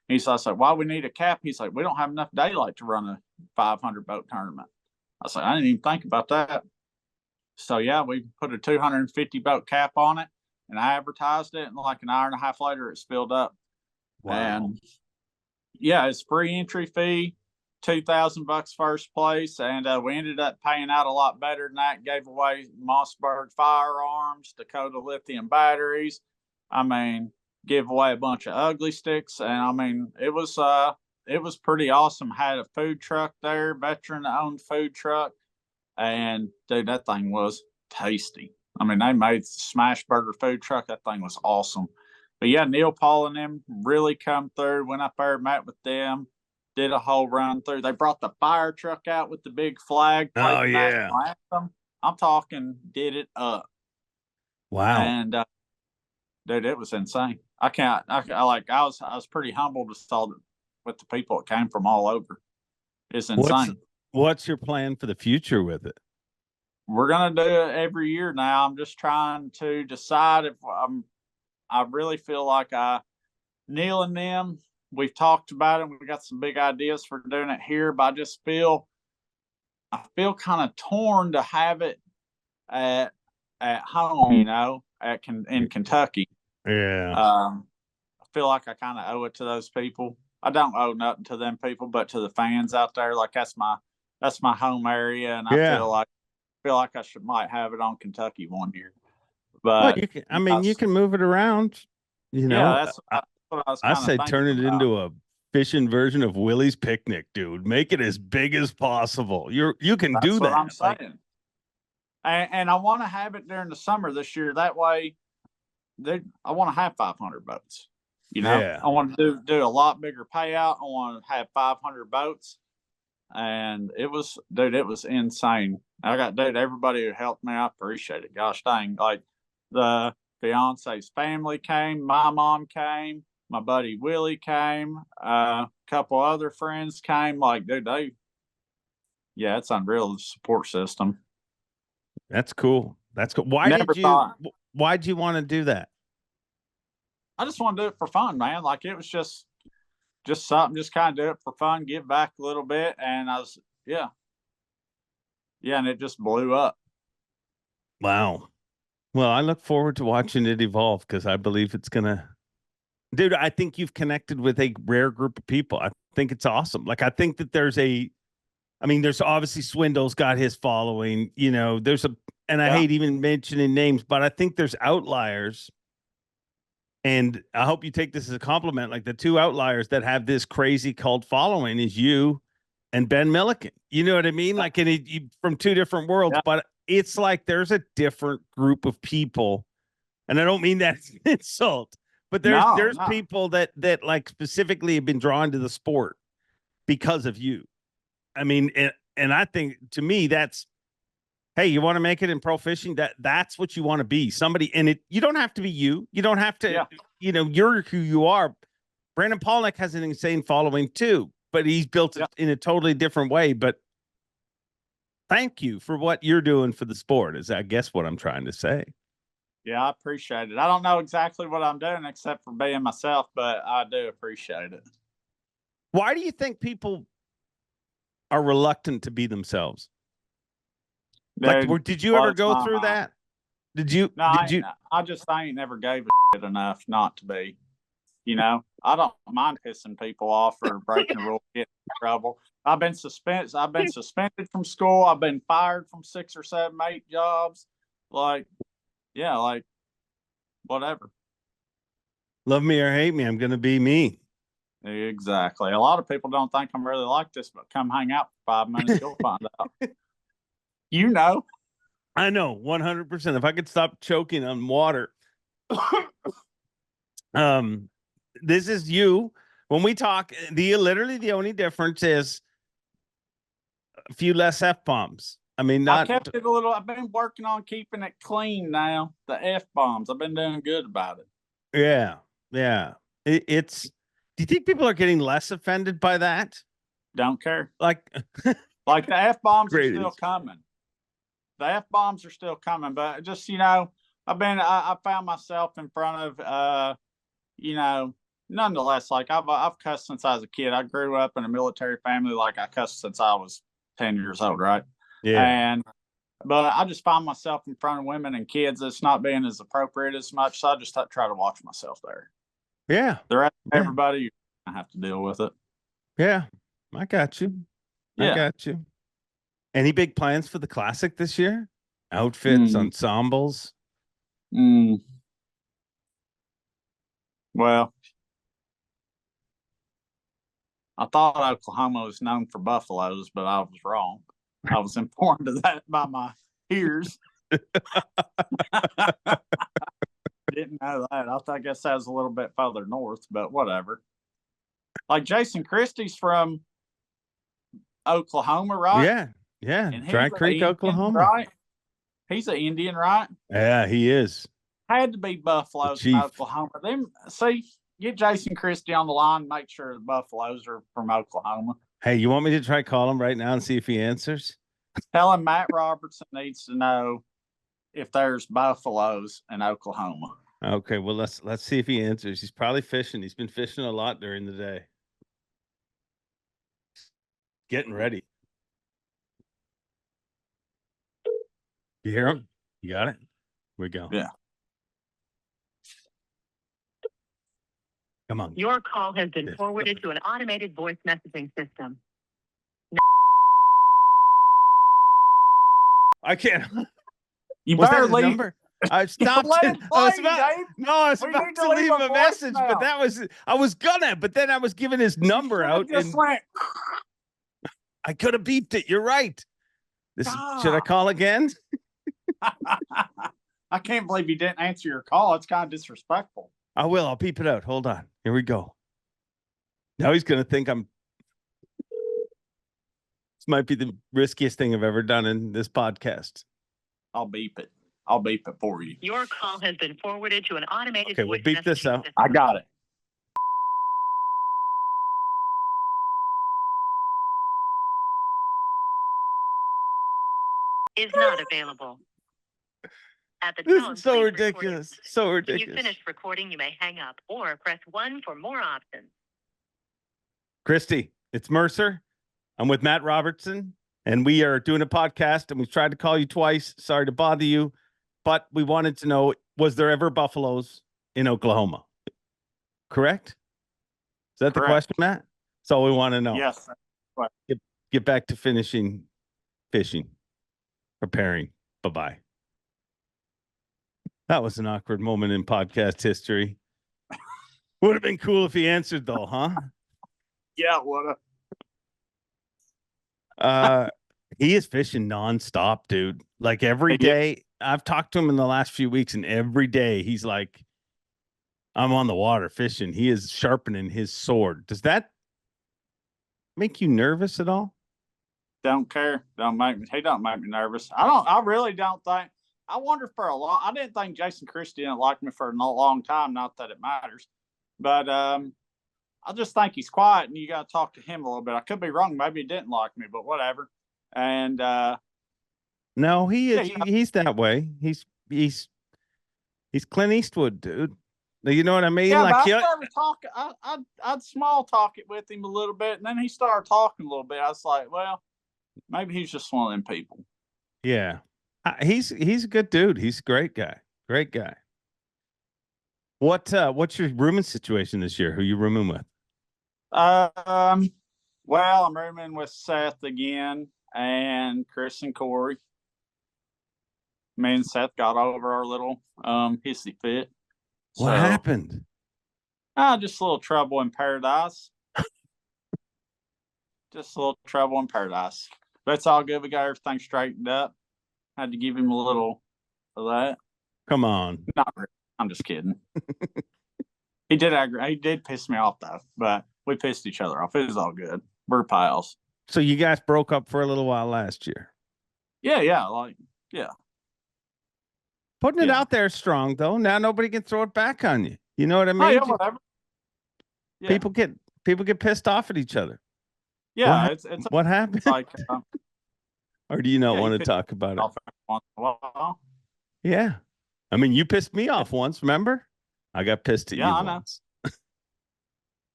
He's like, why we need a cap? He's like, we don't have enough daylight to run a 500 boat tournament. I was like, I didn't even think about that. So yeah, we put a 250 boat cap on it, and I advertised it, and like an hour and a half later, it filled up. Wow. And yeah, it's free entry fee, $2,000 first place, and we ended up paying out a lot better than that. Gave away Mossberg firearms, Dakota lithium batteries. I mean, give away a bunch of ugly sticks, and I mean, it was pretty awesome. Had a food truck there, veteran-owned food truck, and dude, that thing was tasty. I mean, they made smash burger food truck. That thing was awesome. But yeah, Neil Paul and them really come through. Went up there, met with them, did a whole run through. They brought the fire truck out with the big flag. Oh yeah, I'm talking, did it up. Wow. And dude, it was insane. I was pretty humbled to saw with the people that came from all over. It's insane. What's your plan for the future with it? We're going to do it every year now. I'm just trying to decide if I really feel like Neil and them, we've talked about it. We've got some big ideas for doing it here, but I feel kind of torn to have it at home, in Kentucky. Yeah. I feel like I kind of owe it to those people. I don't owe nothing to them people, but to the fans out there. Like, that's my home area, and I feel like I might have it on Kentucky one year. But you can move it around. Yeah, that's what I say turn it into a fishing version of Willie's Picnic, dude. Make it as big as possible. You can do that. I'm saying. And I want to have it during the summer this year. That way, I want to have 500 boats. I want to do a lot bigger payout. I want to have 500 boats. And it was insane. Everybody who helped me, I appreciate it. Gosh dang. Like, the fiance's family came, my mom came, my buddy Willie came, a couple other friends came. Like, dude, it's unreal, the support system. That's cool. Why'd you want to do that? I just want to do it for fun, man. Like, it was just something, just kind of do it for fun, give back a little bit. And and it just blew up. Wow. Well, I look forward to watching it evolve, because I believe it's going to, dude, I think you've connected with a rare group of people. I think it's awesome. Like, I think that there's obviously Swindle's got his following, there's and I hate even mentioning names, but I think there's outliers. And I hope you take this as a compliment. Like the two outliers that have this crazy cult following is you and Ben Milliken. You know what I mean? Like from two different worlds, but it's like there's a different group of people. And I don't mean that as an insult, but there's people that like specifically have been drawn to the sport because of you. I mean, and I think to me that's, hey, you want to make it in pro fishing? That's what you want to be. Somebody, and you don't have to be you. You don't have to, you're who you are. Brandon Polnick has an insane following too, but he's built it in a totally different way. But thank you for what you're doing for the sport, is I guess what I'm trying to say. Yeah, I appreciate it. I don't know exactly what I'm doing except for being myself, but I do appreciate it. Why do you think people are reluctant to be themselves? Like, did you ever go through that? Did you? No, I ain't never gave a shit enough not to be. I don't mind pissing people off or breaking the rule, getting in trouble. I've been suspended from school. I've been fired from 6 or 7, 8 jobs. Like, whatever. Love me or hate me, I'm going to be me. Exactly. A lot of people don't think I'm really like this, but come hang out for 5 minutes, you'll find out. I know 100%. If I could stop choking on water. This is you. When we talk, literally the only difference is a few less F-bombs. I mean, I kept it a little. I've been working on keeping it clean now. The F-bombs. I've been doing good about it. Yeah. Yeah. It's. Do you think people are getting less offended by that? Don't care. Like the F-bombs are still coming. The F-bombs are still coming, but just, I found myself in front of, nonetheless, like I've cussed since I was a kid. I grew up in a military family. Like I cussed since I was 10 years old. Right. Yeah. But I just find myself in front of women and kids. It's not being as appropriate as much. So I just try to watch myself there. Yeah. The rest of everybody, I have to deal with it. Yeah. I got you. I got you. Any big plans for the Classic this year? Outfits, ensembles? Well, I thought Oklahoma was known for buffaloes, but I was wrong. I was informed of that by my ears. Didn't know that. I guess that was a little bit further north, but whatever. Like Jason Christie's from Oklahoma, right? Yeah. Yeah. Dry Creek, Indian, Oklahoma. Right? He's an Indian, right? Yeah, he is. Had to be buffaloes from Oklahoma. Get Jason Christie on the line. Make sure the buffaloes are from Oklahoma. Hey, you want me to try call him right now and see if he answers? Tell him Matt Robertson needs to know if there's buffaloes in Oklahoma. Okay, well let's see if he answers. He's probably fishing. He's been fishing a lot during the day. Getting ready. You hear him? You got it? Here we go. Yeah. Come on. Your call has been forwarded to an automated voice messaging system. I can't. You better leave. Number? I stopped. I was about to leave a message, but I was gonna, but then I was giving his number out, and I could have beeped it. You're right. Should I call again? I can't believe you didn't answer your call. It's kind of disrespectful. I will. I'll beep it out. Hold on. Here we go. Now he's gonna think I'm. This might be the riskiest thing I've ever done in this podcast. I'll beep it. I'll beep it for you. Your call has been forwarded to an automated voice. Okay, we'll beep this out. I got it. Is not available. At the This tone, is so please ridiculous. record. So When ridiculous. you finish recording, you may hang up or press 1 for more options. Christy, it's Mercer. I'm with Matt Robertson, and we are doing a podcast, and we've tried to call you twice. Sorry to bother you, but we wanted to know, was there ever buffaloes in Oklahoma? Correct? Is that the question, Matt? That's all we want to know. Yes. Get back to finishing fishing. Preparing. Bye-bye. That was an awkward moment in podcast history. Would have been cool if he answered, though, huh? Yeah, what He is fishing nonstop, dude. Like every day. I've talked to him in the last few weeks, and every day he's like, I'm on the water fishing. He is sharpening his sword. Does that make you nervous at all? don't care. He don't make me nervous. I really don't think. I wonder for a long. I didn't think Jason Christie didn't like me for a long time. Not that it matters, but I just think he's quiet, and you got to talk to him a little bit. I could be wrong. Maybe he didn't like me, but whatever. And no, he is. Yeah, he's that way. He's Clint Eastwood, dude. You know what I mean? Yeah, like but I started talking. I'd small talk it with him a little bit, and then he started talking a little bit. I was like, well, maybe he's just one of them people. Yeah, he's a good dude. He's a great guy. Great guy. What's your rooming situation this year? Who you rooming with? Well, I'm rooming with Seth again and Chris and Corey. Me and Seth got over our little hissy fit. What happened? Just a little trouble in paradise. Just a little trouble in paradise. But it's all good. We got everything straightened up. Had to give him a little of that. Come on. Not really. I'm just kidding. He did piss me off though, but we pissed each other off. It was all good. We're pals. So you guys broke up for a little while last year. Yeah. Putting it out there strong though. Now nobody can throw it back on you. You know what I mean? Oh, yeah, whatever. Yeah. People get pissed off at each other. Yeah, it's what happened? Like, or do you not want to talk about it? Once in a while. Yeah, I mean, you pissed me off once. Remember? I got pissed at you once.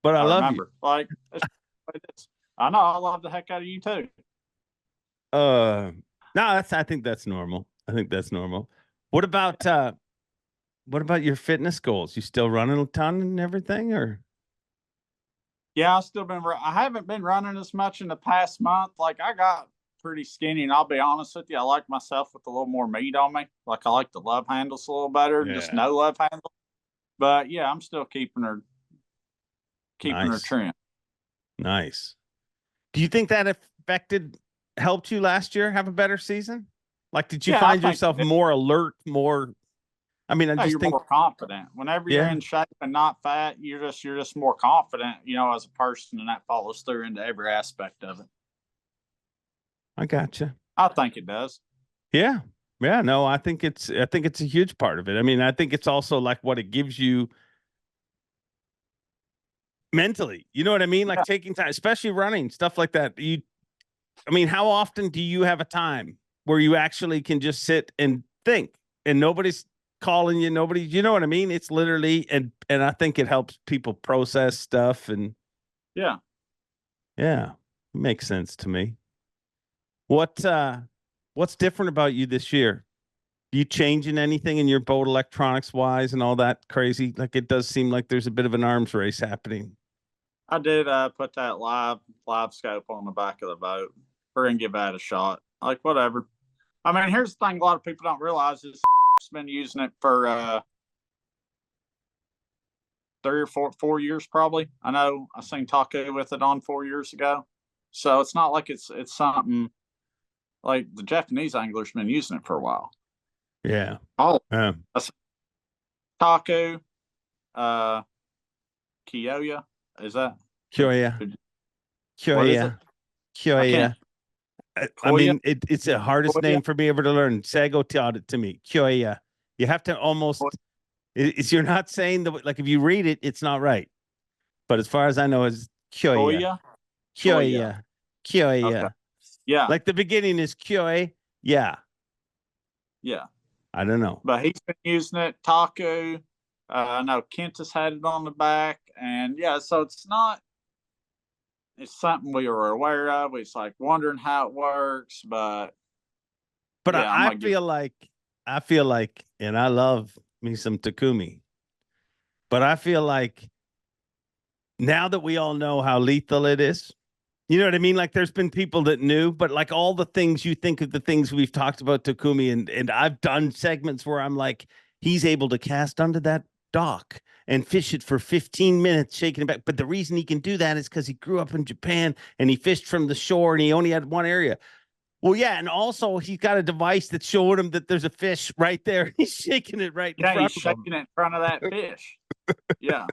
But I love remember. You. Like, I know. I love the heck out of you too. No, I think that's normal. What about your fitness goals? You still running a ton and everything, or? Yeah, I haven't been running as much in the past month. Like, I got pretty skinny, and I'll be honest with you, I like myself with a little more meat on me. Like, I like the love handles a little better, just no love handle. But yeah, I'm still keeping her trim. Nice. Do you think that helped you last year have a better season? Like, did you find yourself more alert, more? I mean, you're more confident. Whenever you're in shape and not fat, you're just more confident, as a person, and that follows through into every aspect of it. I gotcha. I think it does. Yeah. Yeah. No, I think it's a huge part of it. I mean, I think it's also like what it gives you mentally. You know what I mean? Like taking time, especially running, stuff like that. How often do you have a time where you actually can just sit and think and nobody's calling you, you know what I mean? It's literally, and I think it helps people process stuff, and yeah, it makes sense to me. What's different about you this year? You changing anything in your boat electronics wise and all that crazy? Like, it does seem like there's a bit of an arms race happening. I did put that live scope on the back of the boat. We're gonna give that a shot. Like, whatever. I mean, here's the thing: a lot of people don't realize is been using it for 3 or 4 years probably. I know I seen Taku with it on 4 years ago, so it's not like it's something like the Japanese anglers been using it for a while. Yeah. Taku, Kyoya, is that Kyoya? I mean, it's the hardest name for me ever to learn. Sago taught it to me. Kyoya. You have to almost. You're not saying like if you read it, it's not right. But as far as I know, it's Kyoya. Kyoya. Okay. Yeah. Like the beginning is Kyoya. Yeah. Yeah. I don't know. But he's been using it. Taku. I know Kent has had it on the back, and so it's not. It's something we were aware of. It's like wondering how it works, but I feel like, and I love me some Takumi, but I feel like now that we all know how lethal it is, you know what I mean? Like, there's been people that knew, but like all the things you think of the things we've talked about Takumi, and I've done segments where I'm like, he's able to cast under that dock and fish it for 15 minutes, shaking it back. But the reason he can do that is because he grew up in Japan and he fished from the shore and he only had one area. Well, yeah, and also he's got a device that's showing him that there's a fish right there. He's shaking it right in front of him. Yeah, he's shaking it in front of that fish. Yeah.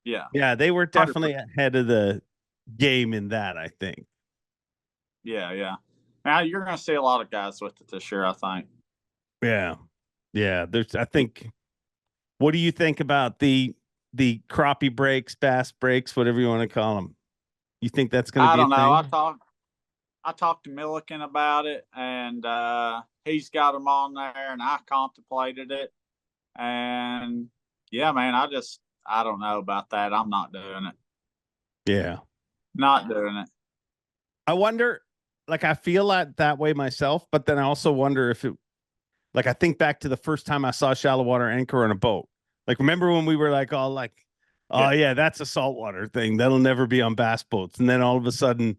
Yeah. Yeah, they were definitely ahead of the game in that, I think. Yeah, yeah. Now you're going to see a lot of guys with it this year, I think. Yeah. Yeah, I think, what do you think about the crappie breaks, bass breaks, whatever you want to call them? You think that's going to be a thing? I don't know. I talked to Milliken about it, and he's got them on there, and I contemplated it. And yeah, man, I don't know about that. I'm not doing it. Yeah. Not doing it. I wonder, like, I feel that way myself, but then I also wonder if it, like, I think back to the first time I saw shallow water anchor on a boat. Like, remember when we were like, oh, yeah, that's a saltwater thing. That'll never be on bass boats. And then all of a sudden,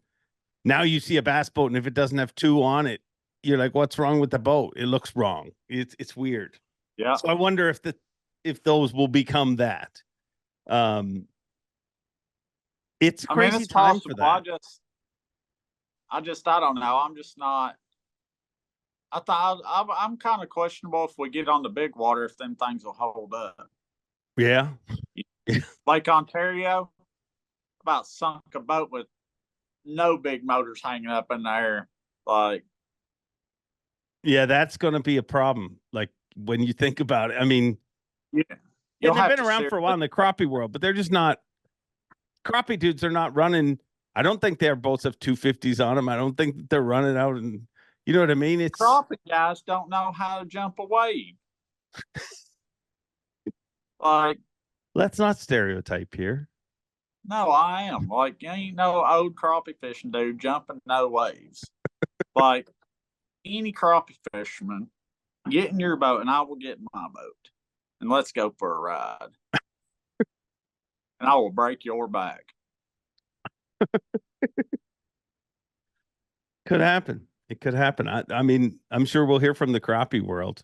now you see a bass boat, and if it doesn't have two on it, you're like, what's wrong with the boat? It looks wrong. It's weird. Yeah. So I wonder if those will become that. It's crazy it's time possible. for that. I don't know. I'm just not. I'm kind of questionable if we get on the big water, if them things will hold up. Yeah. Lake Ontario, about sunk a boat with no big motors hanging up in the air. Like, yeah, that's going to be a problem. Like, when you think about it, I mean, yeah, they've been around for a while in the crappie world, but they're just not. Crappie dudes are not running. I don't think their boats have 250s on them. I don't think that they're running out, and you know what I mean. It's crappie guys don't know how to jump a wave. Like, let's not stereotype here. No, I am. Like, you ain't no old crappie fishing dude jumping no waves. Like, any crappie fisherman, get in your boat and I will get in my boat. And let's go for a ride. And I will break your back. Could happen. It could happen. I mean, I'm sure we'll hear from the crappie world.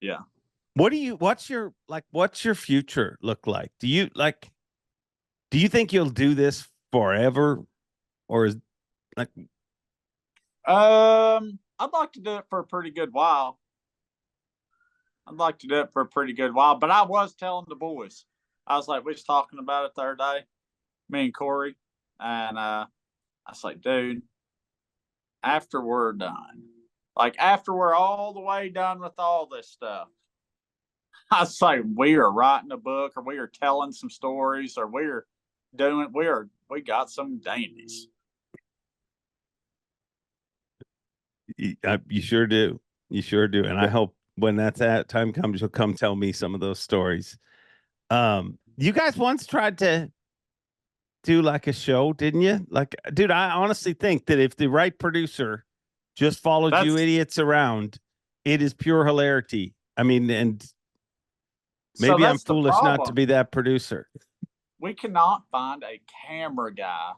Yeah. What's your future look like? Do you think you'll do this forever, or is like? I'd like to do it for a pretty good while. But I was telling the boys, I was like, we was talking about it the other day, me and Corey, and I was like, dude, after we're done, like after we're all the way done with all this stuff, I was like, we are writing a book, or we are telling some stories, or we got some dandies. You sure do. You sure do. And I hope when that time comes, you'll come tell me some of those stories. You guys once tried to do like a show, didn't you? Like, dude, I honestly think that if the right producer just followed you idiots around, it is pure hilarity. I mean, and maybe I'm foolish not to be that producer. We cannot find a camera guy.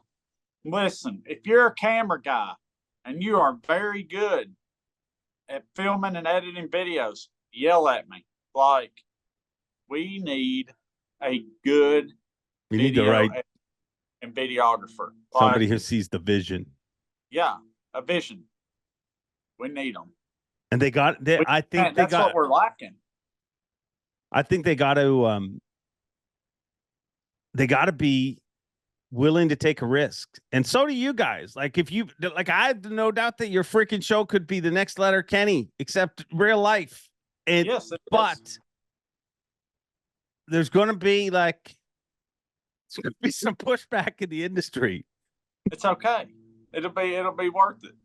Listen, if you're a camera guy and you are very good at filming and editing videos, yell at me. Like, we need a good video and videographer. Somebody who sees the vision. Yeah, a vision. We need them. And I think that's what we're lacking. I think they got to be willing to take a risk. And so do you guys. Like, I have no doubt that your freaking show could be the next Letter Kenny, except real life. And yes, but there's going to be some pushback in the industry. It's okay. It'll be worth it.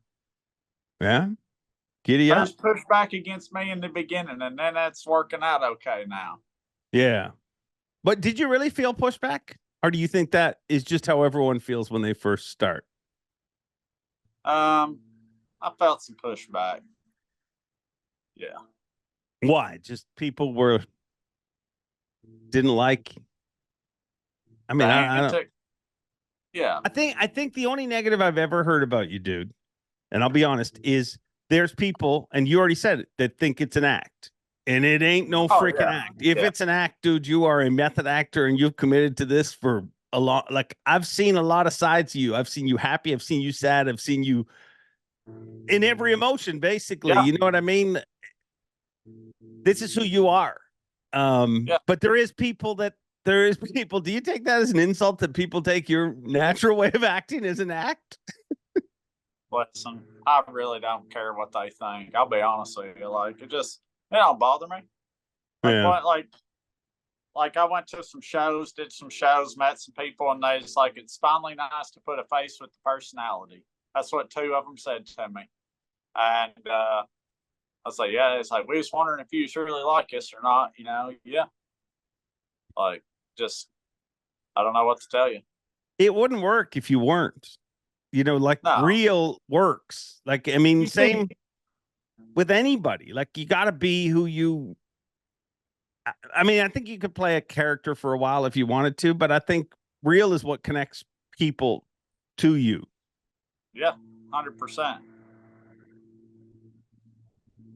Yeah. Giddy up. There's pushback against me in the beginning, and then that's working out okay now. Yeah. But did you really feel pushback? Or do you think that is just how everyone feels when they first start? I felt some pushback. Yeah. Why? Just people didn't like. I mean, I don't. Yeah. I think the only negative I've ever heard about you, dude, and I'll be honest, is there's people, and you already said it, that think it's an act. And it ain't no Oh, freaking yeah. act. If Yeah. it's an act, dude, you are a method actor and you've committed to this for a lot. Like, I've seen a lot of sides of you. I've seen you happy. I've seen you sad. I've seen you in every emotion, basically. Yeah. You know what I mean? This is who you are. Yeah. But there is people. Do you take that as an insult that people take your natural way of acting as an act? Listen, I really don't care what they think. I'll be honest with you. Like, it don't bother me. Like, Yeah. what, like I went to some shows, did some shows, met some people, and they just like, it's finally nice to put a face with the personality. That's what two of them said to me. And I was like, yeah, it's like, we was wondering if you really like us or not, yeah. Like, just, I don't know what to tell you. It wouldn't work if you weren't. Like, No. real works. Like, I mean, same with anybody. Like, you got to be who you. I mean, I think you could play a character for a while if you wanted to, but I think real is what connects people to you. Yeah, 100%.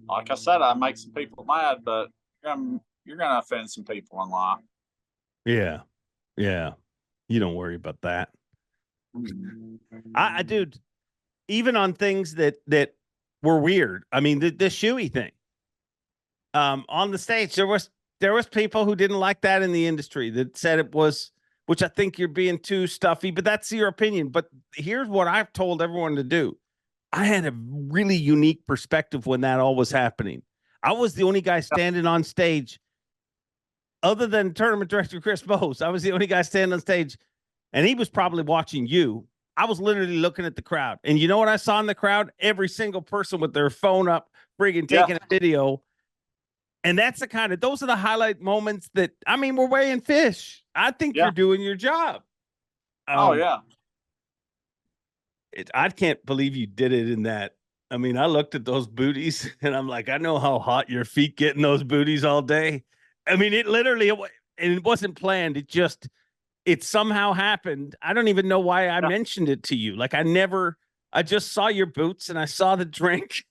Like I said, I make some people mad, but you're gonna offend some people in life. Yeah, yeah. You don't worry about that. I dude, even on things that were weird. I mean, the shoey thing. On the stage, there was people who didn't like that in the industry that said it was, which I think you're being too stuffy, but that's your opinion. But here's what I've told everyone to do. I had a really unique perspective when that all was happening. I was the only guy standing on stage, other than tournament director Chris Bose. I was the only guy standing on stage, and he was probably watching you. I was literally looking at the crowd. And you know what I saw in the crowd? Every single person with their phone up, friggin' taking a video. And that's those are the highlight moments that, I mean, we're weighing fish. I think you're doing your job. Oh, yeah. I can't believe you did it in that. I mean, I looked at those booties and I'm like, I know how hot your feet get in those booties all day. I mean, it literally, and it wasn't planned. It somehow happened. I don't even know why I mentioned it to you. Like, I just saw your boots and I saw the drink.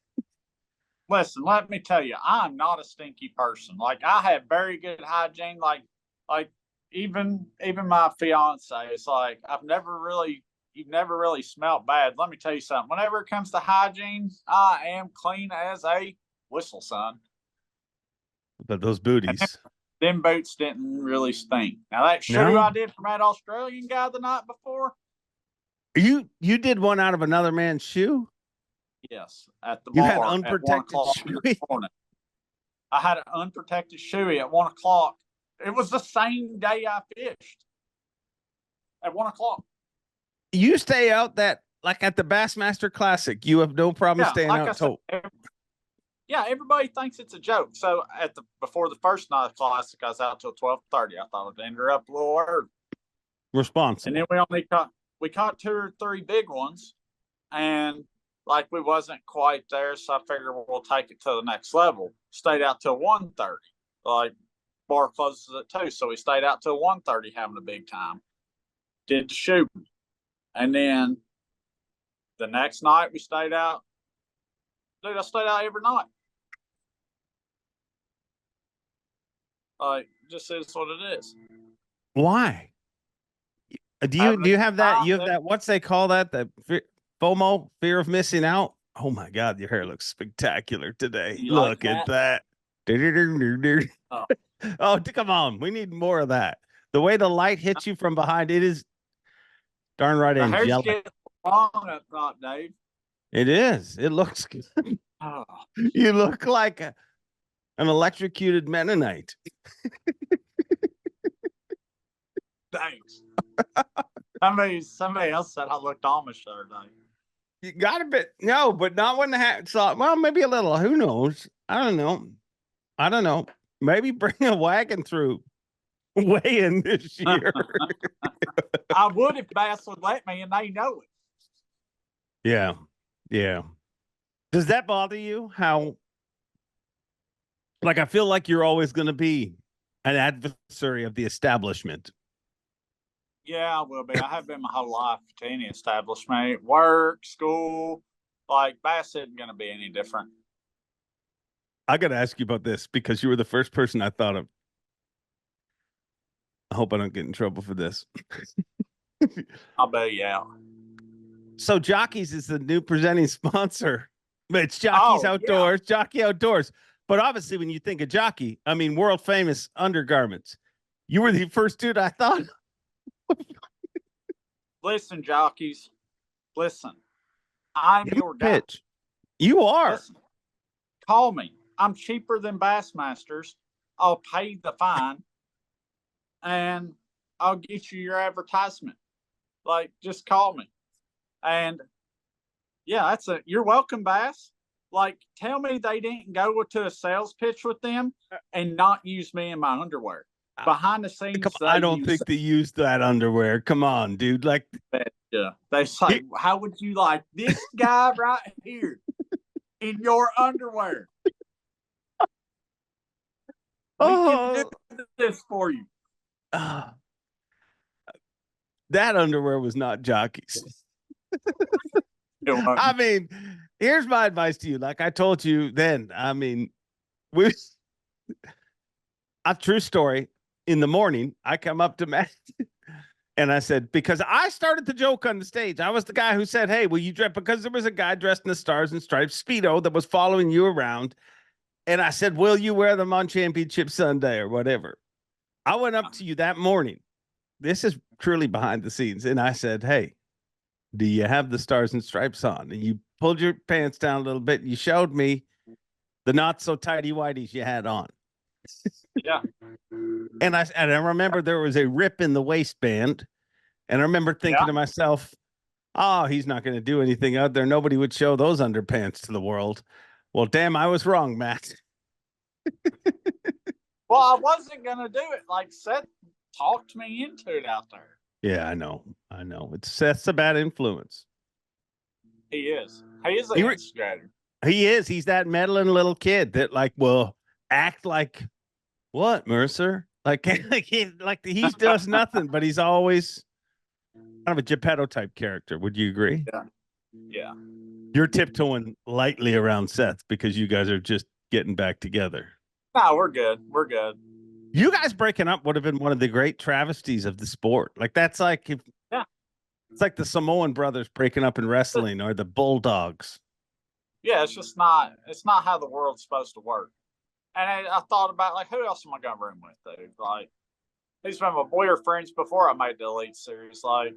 Listen, let me tell you, I'm not a stinky person. Like, I have very good hygiene. Like even my fiance is like, you've never really smelled bad. Let me tell you something. Whenever it comes to hygiene, I am clean as a whistle, son. But those booties, them boots didn't really stink. Now, that shoe I did from that Australian guy the night before. You did one out of another man's shoe? Yes, at the you bar had unprotected shoe. I had an unprotected shoey at 1 o'clock. It was the same day I fished. At 1 o'clock. You stay out that, like at the Bassmaster Classic, you have no problem staying out till. Yeah, everybody thinks it's a joke. So before the first night of the Classic, I was out till 12:30. I thought I'd enter up a little early. Responsible. And then we caught 2 or 3 big ones, and like we wasn't quite there, so I figured we'll take it to the next level. Stayed out till 1:30. Like, bar closes at 2, so we stayed out till 1:30 having a big time. Did the shooting. And then the next night we stayed out. Dude, I stayed out every night. Like, just is what it is. Why? Do you have that? You have that? What's they call that? The FOMO, fear of missing out. Oh my God, your hair looks spectacular today. Look at that. Oh, come on. We need more of that. The way the light hits you from behind, it is darn right angelic. Hair's getting long up top, Dave. It is. It looks good. Oh. You look like an electrocuted Mennonite. Thanks. Somebody else said I looked Amish the other day. You got a bit. No, but not when the hat saw. Well, maybe a little. Who knows? I don't know. Maybe bring a wagon through weigh in this year. I would if Bass would let me, and they know it. Yeah. Yeah. Does that bother you? How, like, I feel like you're always going to be an adversary of the establishment. Yeah, I will be. I have been my whole life to any establishment, work, school. Like, Bass isn't going to be any different. I got to ask you about this because you were the first person I thought of. I hope I don't get in trouble for this. I'll bail you out. So Jockeys is the new presenting sponsor. It's Jockeys Outdoors, Jockey Outdoors. But obviously, when you think of Jockey, I mean, world famous undergarments. You were the first dude I thought. Listen, jockeys. Listen. I'm your guy. Pitch. You are. Listen, call me. I'm cheaper than Bassmasters. I'll pay the fine. And I'll get you your advertisement. Like, just call me. And yeah, you're welcome, Bass. Like, tell me they didn't go to a sales pitch with them and not use me in my underwear. Behind the scenes, I don't think they used that underwear. Come on, dude. Like, yeah, they say, how would you like this guy right here in your underwear? We can do this for you. That underwear was not Jockeys. I mean, here's my advice to you. Like I told you then, I mean, a true story. In the morning, I come up to Matt and I said, because I started the joke on the stage. I was the guy who said, hey, will you dress? Because there was a guy dressed in the Stars and Stripes Speedo that was following you around. And I said, will you wear them on Championship Sunday or whatever? I went up to you that morning. This is truly behind the scenes. And I said, hey, do you have the Stars and Stripes on? And you pulled your pants down a little bit. And you showed me the not so tighty whities you had on. Yeah. And I remember there was a rip in the waistband. And I remember thinking to myself, oh, he's not going to do anything out there. Nobody would show those underpants to the world. Well, damn, I was wrong, Matt. Well, I wasn't going to do it. Like Seth talked me into it out there. Yeah, I know. Seth's a bad influence. He is. He is an instigator. He is. He's that meddling little kid that will act like, what, Mercer? Like he does nothing, but he's always kind of a Geppetto type character. Would you agree? Yeah. You're tiptoeing lightly around Seth because you guys are just getting back together. No, we're good. You guys breaking up would have been one of the great travesties of the sport. Like that's like it's like the Samoan brothers breaking up in wrestling or the Bulldogs. Yeah, it's not how the world's supposed to work. And I thought about, like, who else am I going to room with, dude? Like, these been my boy or friends before I made the Elite Series. Like,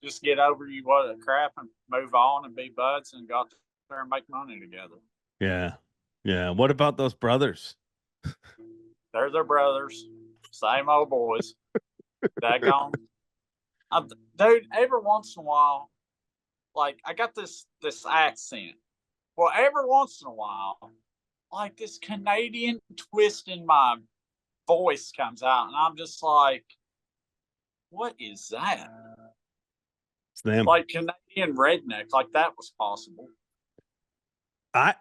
just get over you what a crap and move on and be buds and go out there and make money together. Yeah. Yeah. What about those brothers? They're their brothers. Same old boys. Daggone. Dude, every once in a while, like, I got this accent. Well, every once in a while, like this Canadian twist in my voice comes out, and I'm just like, what is that? It's them. Like Canadian redneck, like that was possible.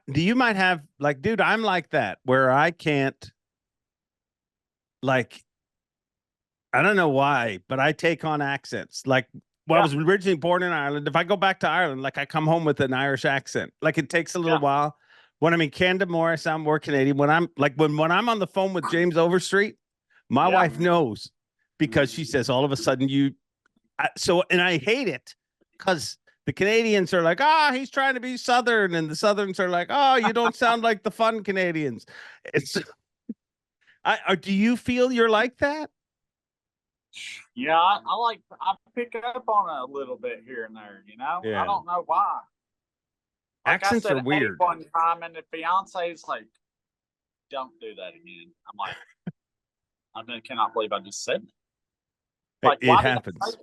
You might have, like, dude, I'm like that, where I can't, like, I don't know why, but I take on accents. Like, I was originally born in Ireland. If I go back to Ireland, like, I come home with an Irish accent. Like, it takes a little while. When I'm in Canada More, I sound more Canadian. When I'm when I'm on the phone with James Overstreet, my wife knows because she says all of a sudden and I hate it because the Canadians are like, he's trying to be Southern, and the Southerns are like, you don't sound like the fun Canadians. It's do you feel you're like that? Yeah, I pick up on it a little bit here and there, you know? Yeah. I don't know why. Like accents I said, are weird. One time, and the fiance's like, don't do that again. I'm like, I cannot believe I just said that. Like, it happens.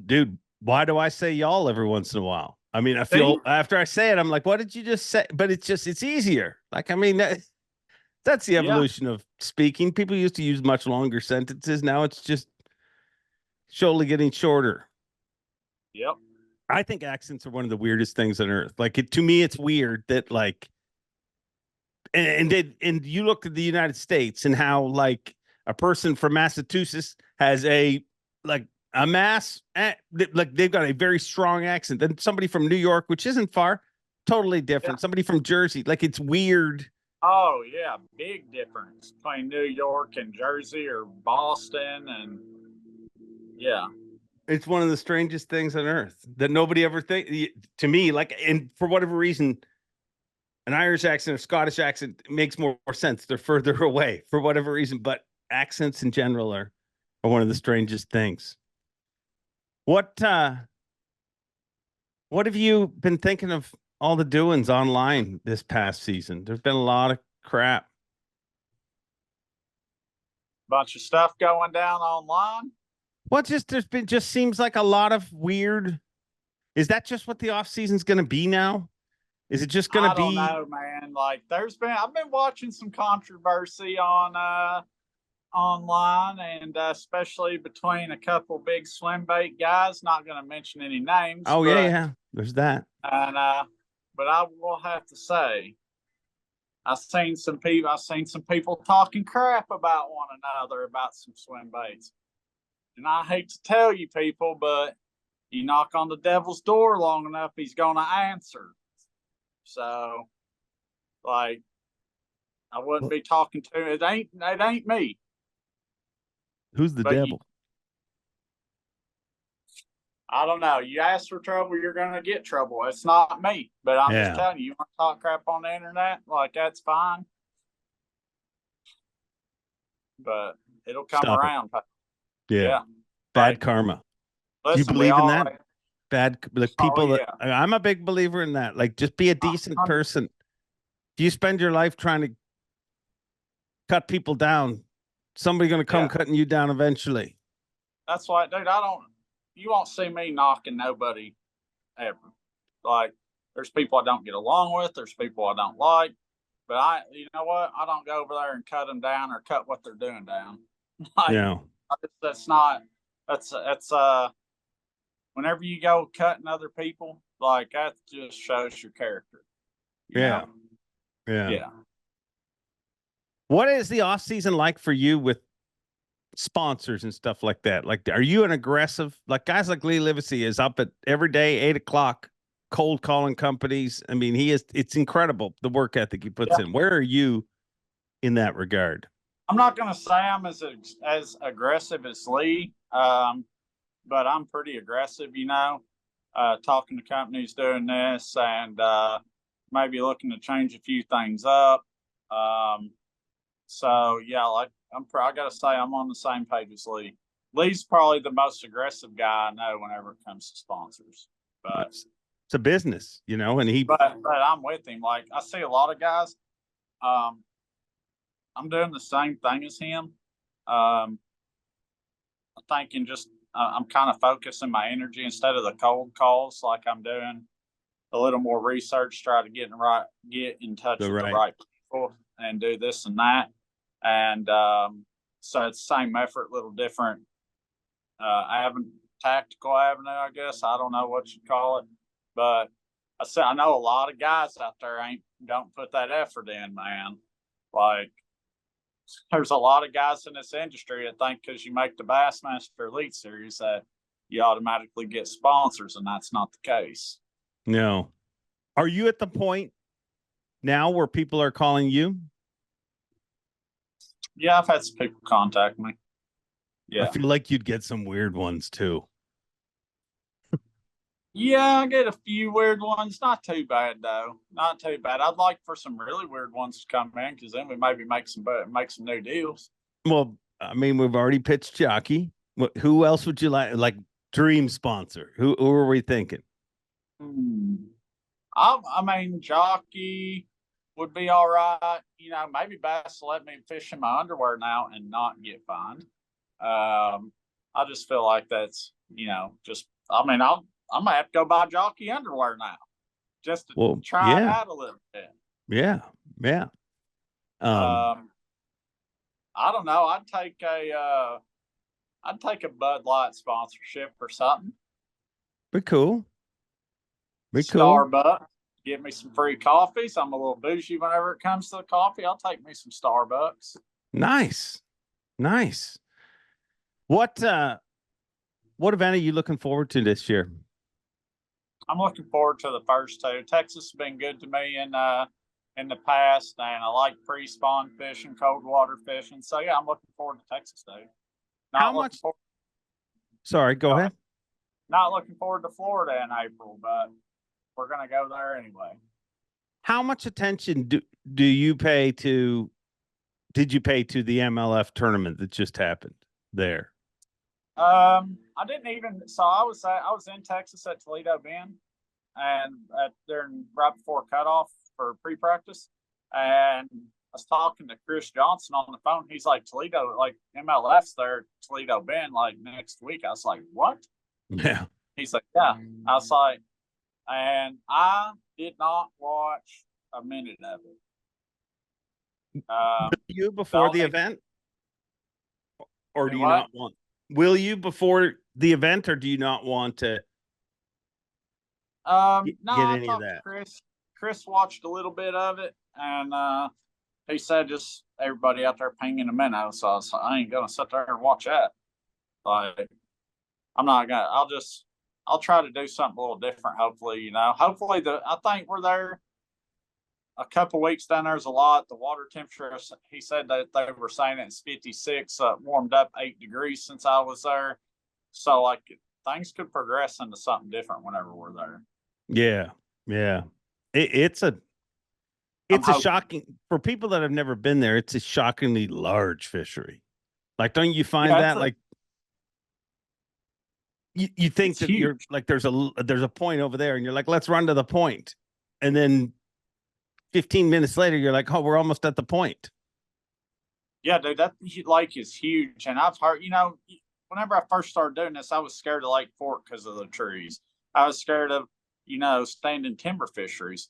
Dude, why do I say y'all every once in a while? I mean, I feel after I say it, I'm like, what did you just say? But it's easier. Like, I mean, that's the evolution of speaking. People used to use much longer sentences. Now it's just surely getting shorter. Yep. I think accents are one of the weirdest things on earth. Like, to me, it's weird that, like, and you look at the United States and how, like, a person from Massachusetts has like they've got a very strong accent. Then somebody from New York, which isn't far, totally different. Somebody from Jersey, like it's weird. Oh yeah, big difference between New York and Jersey or Boston, and yeah. It's one of the strangest things on earth that nobody ever to me, like, and for whatever reason, an Irish accent or Scottish accent makes more sense. They're further away for whatever reason, but accents in general are one of the strangest things. What have you been thinking of all the doings online this past season? There's been a lot of crap. Bunch of stuff going down online. Well, just seems like a lot of weird. Is that just what the off season's going to be now? Is it just going to be? I don't know, man. Like I've been watching some controversy on online, and especially between a couple big swim bait guys. Not going to mention any names. Oh yeah. There's that. And but I will have to say, I've seen some people talking crap about one another about some swim baits. And I hate to tell you people, but you knock on the devil's door long enough, he's going to answer. So, like, I wouldn't be talking to it. Ain't me. Who's the devil? I don't know. You ask for trouble, you're going to get trouble. It's not me, but I'm just telling you, want to talk crap on the internet? Like, that's fine. But it'll come around. Yeah. Bad karma. Listen, do you believe in that? Like, bad, like people I'm a big believer in that. Like, just be a decent person. If you spend your life trying to cut people down, somebody's going to come cutting you down eventually. That's why, dude, you won't see me knocking nobody ever. Like, there's people I don't get along with. There's people I don't like. But you know what? I don't go over there and cut them down or cut what they're doing down. Like, that's whenever you go cutting other people, like, that just shows your character. You know? Yeah. What is the off season like for you with sponsors and stuff like that? Like, are you an aggressive, like guys like Lee Livesey is up at every day, 8:00, cold calling companies? I mean, it's incredible the work ethic he puts in. Where are you in that regard? I'm not going to say I'm as aggressive as Lee, but I'm pretty aggressive, talking to companies doing this and maybe looking to change a few things up. So yeah, like I got to say I'm on the same page as Lee. Lee's probably the most aggressive guy I know whenever it comes to sponsors. But it's a business, and But I'm with him. Like, I see a lot of guys. I'm doing the same thing as him. I'm thinking I'm kind of focusing my energy instead of the cold calls. Like, I'm doing a little more research, try to get in touch with the right people and do this and that. And so it's the same effort, a little different tactical avenue, I guess. I don't know what you'd call it. But I know a lot of guys out there don't put that effort in, man. Like, there's a lot of guys in this industry that think because you make the Bassmaster Elite Series that you automatically get sponsors, and that's not the case. No. Are you at the point now where people are calling you? Yeah, I've had some people contact me. Yeah. I feel like you'd get some weird ones too. Yeah, I get a few weird ones. Not too bad though. Not too bad. I'd like for some really weird ones to come in, because then we maybe make some new deals. Well, I mean, we've already pitched Jockey. Who else would you like dream sponsor? Who are we thinking? I mean, Jockey would be all right. Maybe Bass will let me fish in my underwear now and not get fined. I just feel like that's, I might have to go buy Jockey underwear now just to try it out a little bit. Yeah. I don't know. I'd take a Bud Light sponsorship or something. Be cool. Starbucks. Get me some free coffees. I'm a little bougie whenever it comes to the coffee. I'll take me some Starbucks. Nice. What event are you looking forward to this year? I'm looking forward to the first two. Texas has been good to me in the past, and I like pre-spawn fishing, cold water fishing. So yeah, I'm looking forward to Texas, dude. How much? Sorry, go ahead. Not looking forward to Florida in April, but we're gonna go there anyway. How much attention do you pay to? Did you pay to the MLF tournament that just happened there? I didn't even. So I was in Texas at Toledo Bend, and during right before cutoff for pre-practice, and I was talking to Chris Johnson on the phone. He's like, Toledo, like MLF's there, Toledo Bend, like next week. I was like, what? Yeah. He's like, yeah. I was like, and I did not watch a minute of it. You before the event, or do you not want? Will you before the event, or do you not want to? No, get I any of that? Chris watched a little bit of it, and he said just everybody out there pinging a minnow. So I was like, I ain't gonna sit there and watch that. Like, I'm not gonna. I'll try to do something a little different. Hopefully, hopefully I think we're there. A couple weeks down there's a lot. The water temperature, he said that they were saying it's 56, warmed up 8 degrees since I was there. So like things could progress into something different whenever we're there. Yeah. Yeah. It's a shocking, for people that have never been there. It's a shockingly large fishery. Like, don't you find that like you think that huge. You're like, there's a point over there and you're like, let's run to the point. And then 15 minutes later, you're like, oh, we're almost at the point. Yeah, dude, that lake is huge. And I've heard, whenever I first started doing this, I was scared of Lake Fork because of the trees. I was scared of, standing timber fisheries.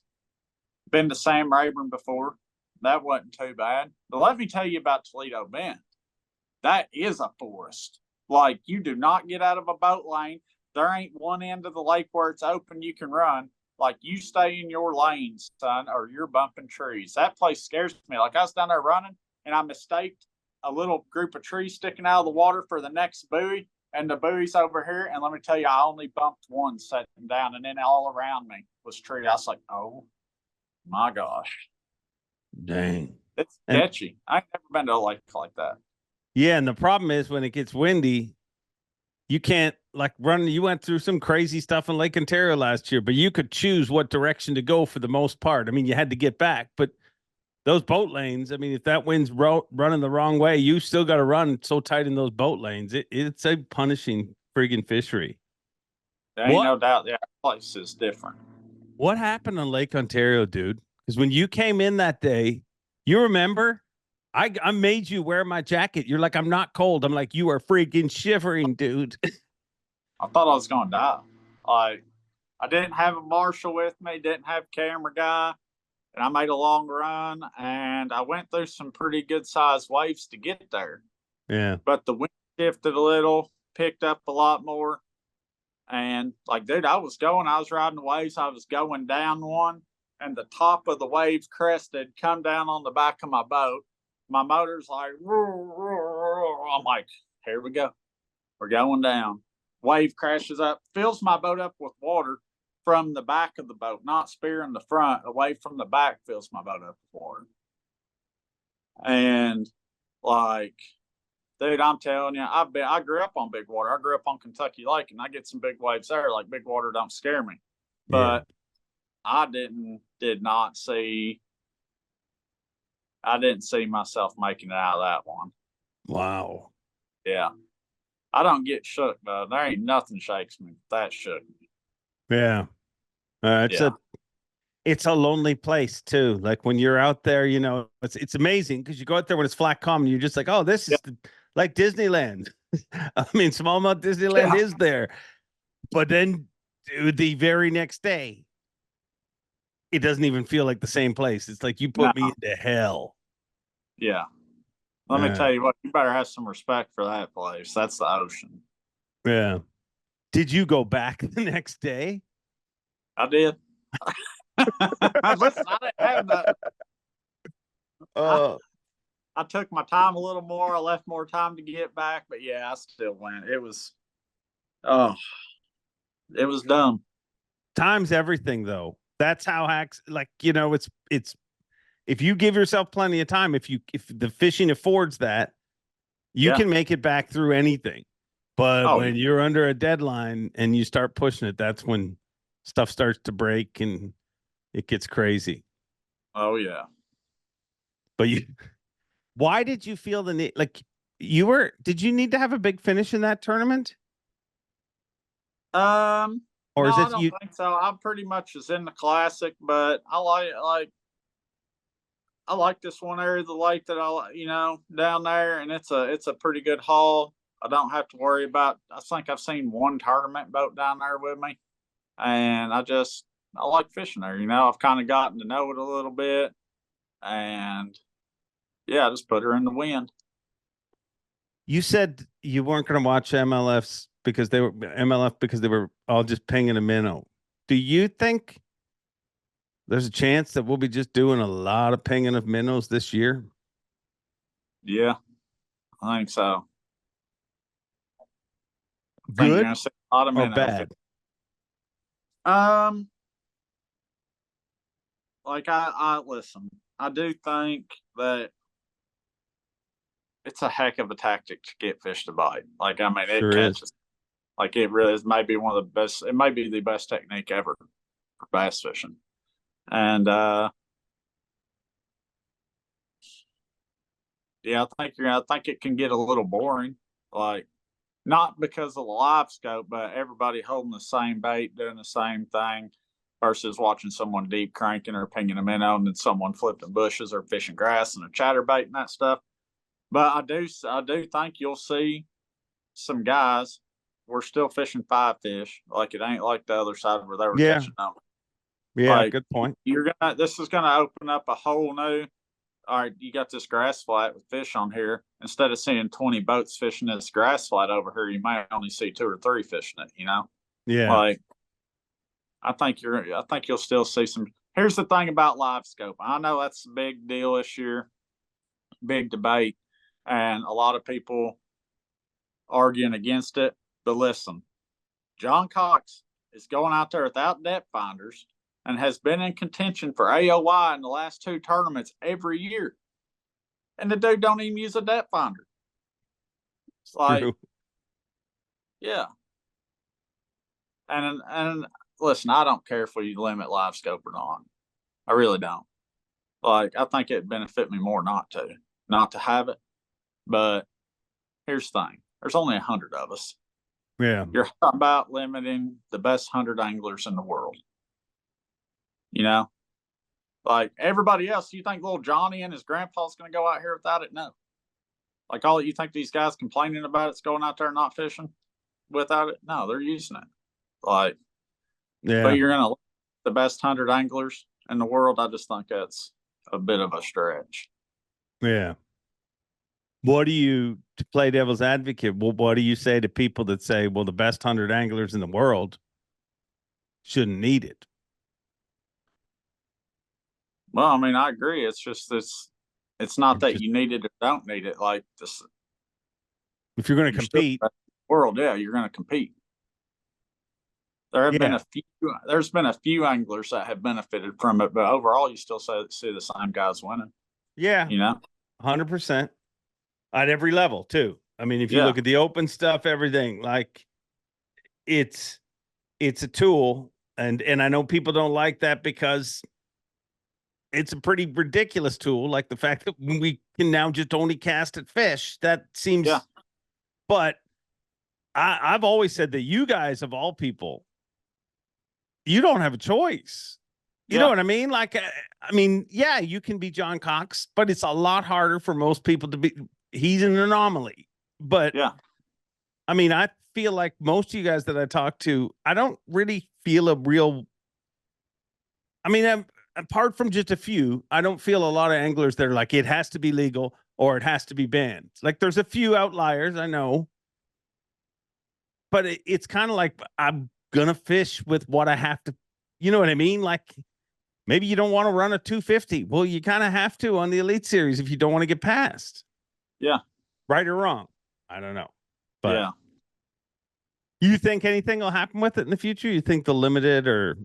Been to Sam Rayburn before. That wasn't too bad. But let me tell you about Toledo Bend. That is a forest. Like, you do not get out of a boat lane. There ain't one end of the lake where it's open you can run. Like, you stay in your lane, son, or you're bumping trees. That place scares me. Like, I was down there running, and I mistaked a little group of trees sticking out of the water for the next buoy, and the buoy's over here. And let me tell you, I only bumped one sitting down, and then all around me was trees. I was like, oh, my gosh. Dang. It's sketchy. I've never been to a lake like that. Yeah, and the problem is when it gets windy, you can't run. You went through some crazy stuff in Lake Ontario last year, but you could choose what direction to go for the most part. I mean, you had to get back, but those boat lanes, I mean, if that wind's running the wrong way, you still got to run so tight in those boat lanes. It's a punishing friggin' fishery. There ain't no doubt that place is different. What happened on Lake Ontario, dude? Because when you came in that day, you remember? I made you wear my jacket. You're like, I'm not cold. I'm like, you are freaking shivering, dude. I thought I was going to die. Like, I didn't have a marshal with me, didn't have a camera guy, and I made a long run, and I went through some pretty good-sized waves to get there. Yeah. But the wind shifted a little, picked up a lot more, and, dude, I was riding the waves. I was going down one, and the top of the wave crested, come down on the back of my boat. My motor's like, I'm like, here we go. We're going down. Wave crashes up, fills my boat up with water from the back of the boat, not spearing the front, away from the back, fills my boat up with water. And dude, I'm telling you, I grew up on big water. I grew up on Kentucky Lake, and I get some big waves there. Like, big water don't scare me. But I didn't see myself making it out of that one. Wow. Yeah. I don't get shook, though. There ain't nothing shakes me. That shook me. Yeah. It's a lonely place too. Like when you're out there, it's amazing because you go out there when it's flat calm and you're just like, oh, this is like Disneyland. I mean, smallmouth Disneyland is there. But then the very next day, it doesn't even feel like the same place. It's like you put me into hell. Yeah. Let me tell you what, you better have some respect for that place. That's the ocean. Yeah. Did you go back the next day? I did. I didn't have that. I took my time a little more. I left more time to get back, but yeah, I still went. It was dumb. Time's everything, though. That's how hacks, like, it's if you give yourself plenty of time, if the fishing affords that, you can make it back through anything. But when you're under a deadline and you start pushing it, that's when stuff starts to break and it gets crazy. Oh yeah. But why did you feel the need? Like did you need to have a big finish in that tournament? Or no, is it I don't think so. I'm pretty much as in the classic, but I like this one area of the lake that down there, and it's a pretty good haul. I don't have to worry about. I think I've seen one tournament boat down there with me, and I like fishing there. I've kind of gotten to know it a little bit, and I just put her in the wind. You said you weren't going to watch MLF because they were all just pinging a minnow. Do you think there's a chance that we'll be just doing a lot of pinging of minnows this year? Yeah, I think so. Good a lot of or bad? Like I listen. I do think that it's a heck of a tactic to get fish to bite. Like, I mean, it catches. Like, it really is maybe one of the best. It might be the best technique ever for bass fishing. And I think it can get a little boring. Like, not because of the live scope, but everybody holding the same bait, doing the same thing, versus watching someone deep cranking or pinging a minnow, and then someone flipping bushes or fishing grass and a chatterbait and that stuff. But I do think you'll see some guys. We're still fishing 5 fish. Like, it ain't like the other side where they were catching them. Yeah, good point. This is gonna open up a whole new. All right, you got this grass flat with fish on here. Instead of seeing 20 boats fishing this grass flat over here, you might only see 2 or 3 fishing it. Yeah. Like, I think you'll still see some. Here's the thing about live scope. I know that's a big deal this year, big debate, and a lot of people arguing against it. But listen, John Cox is going out there without depth finders and has been in contention for AOY in the last 2 tournaments every year. And the dude don't even use a depth finder. It's like, yeah. And listen, I don't care if we limit live scope or not. I really don't. Like, I think it'd benefit me more not to have it. But here's the thing. There's only 100 of us. Yeah. You're talking about limiting the best 100 anglers in the world. Like, everybody else, you think little Johnny and his grandpa's going to go out here without it? No. Like, all you think these guys complaining about it's going out there and not fishing without it? No, they're using it. Like, yeah. But you're going to the best 100 anglers in the world. I just think that's a bit of a stretch. Yeah. What do you, to play devil's advocate, what do you say to people that say, well, the best 100 anglers in the world shouldn't need it? Well, I mean, I agree. It's just it's not that you need it or don't need it. Like, this, if you're going to compete, world, you're going to compete. There's been a few anglers that have benefited from it, but overall, you still see the same guys winning. Yeah, 100% at every level too. I mean, if you look at the open stuff, everything, like, it's a tool, and I know people don't like that because it's a pretty ridiculous tool, like the fact that we can now just only cast at fish. That seems, but I've always said that you guys, of all people, you don't have a choice. You know what I mean? Like, you can be John Cox, but it's a lot harder for most people to be. He's an anomaly. But I mean, I feel like most of you guys that I talk to, I don't really feel a real. I mean, apart from just a few, I don't feel a lot of anglers that are like, it has to be legal or it has to be banned. Like, there's a few outliers, I know. But it's kind of like, I'm going to fish with what I have to, you know what I mean? Like, maybe you don't want to run a 250. Well, you kind of have to on the Elite Series if you don't want to get past. Yeah. Right or wrong? I don't know. But You think anything will happen with it in the future? You think they'll limit it or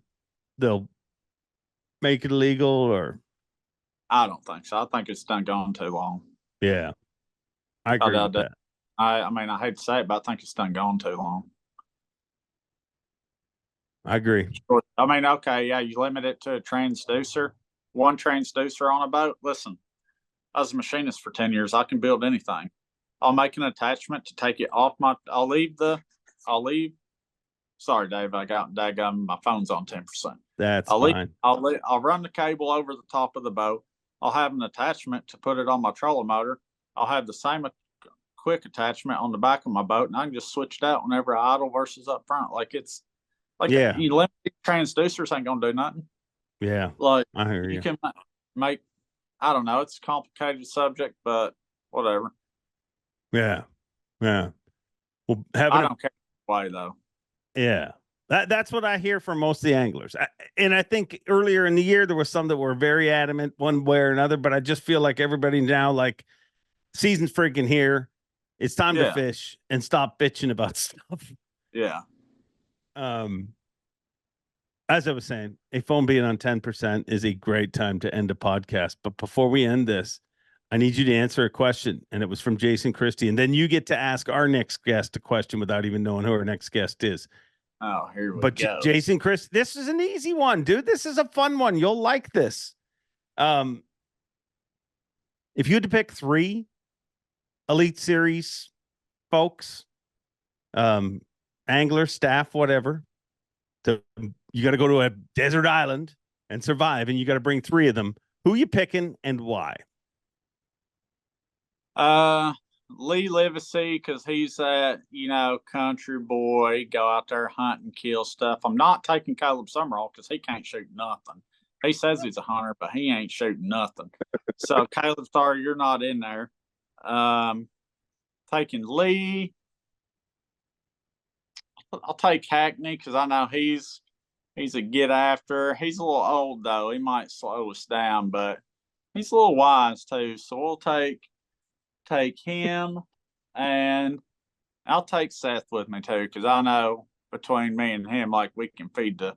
they'll make it illegal or? I don't think so. I think it's done gone too long. Yeah, I agree with that. I mean, I hate to say it, but I think it's done gone too long. I agree. I mean, okay, yeah, you limit it to a transducer, one transducer on a boat. Listen, I was a machinist for 10 years. I can build anything. I'll make an attachment to take it off my, sorry, Dave, my phone's on 10%. That's fine. I'll run the cable over the top of the boat. I'll have an attachment to put it on my trolling motor. I'll have the same quick attachment on the back of my boat, and I can just switch it out whenever I idle versus up front. Like it's like you limit transducers ain't gonna do nothing. Yeah, like I hear you. You can make. I don't know. It's a complicated subject, but whatever. Yeah. Well, I don't care why though. Yeah. That's what I hear from most of the anglers. And I think earlier in the year, there was some that were very adamant one way or another, but I just feel like everybody now, like, season's freaking here. It's time to fish and stop bitching about stuff. Yeah. As I was saying, a phone being on 10% is a great time to end a podcast. But before we end this, I need you to answer a question. And it was from Jason Christie. And then you get to ask our next guest a question without even knowing who our next guest is. Oh, here we go. Jason Chris, this is an easy one, dude. This is a fun one. You'll like this. If you had to pick 3 Elite Series folks, angler, staff, whatever, you got to go to a desert island and survive, and you got to bring 3 of them. Who you picking and why? Lee Livesey, because he's that, country boy, go out there, hunt and kill stuff. I'm not taking Caleb Summerall because he can't shoot nothing. He says he's a hunter, but he ain't shooting nothing. So, Caleb, sorry, you're not in there. Taking Lee. I'll take Hackney because I know he's a get after. He's a little old, though. He might slow us down, but he's a little wise, too. So, we'll take him, and I'll take Seth with me too, because I know between me and him, like we can feed the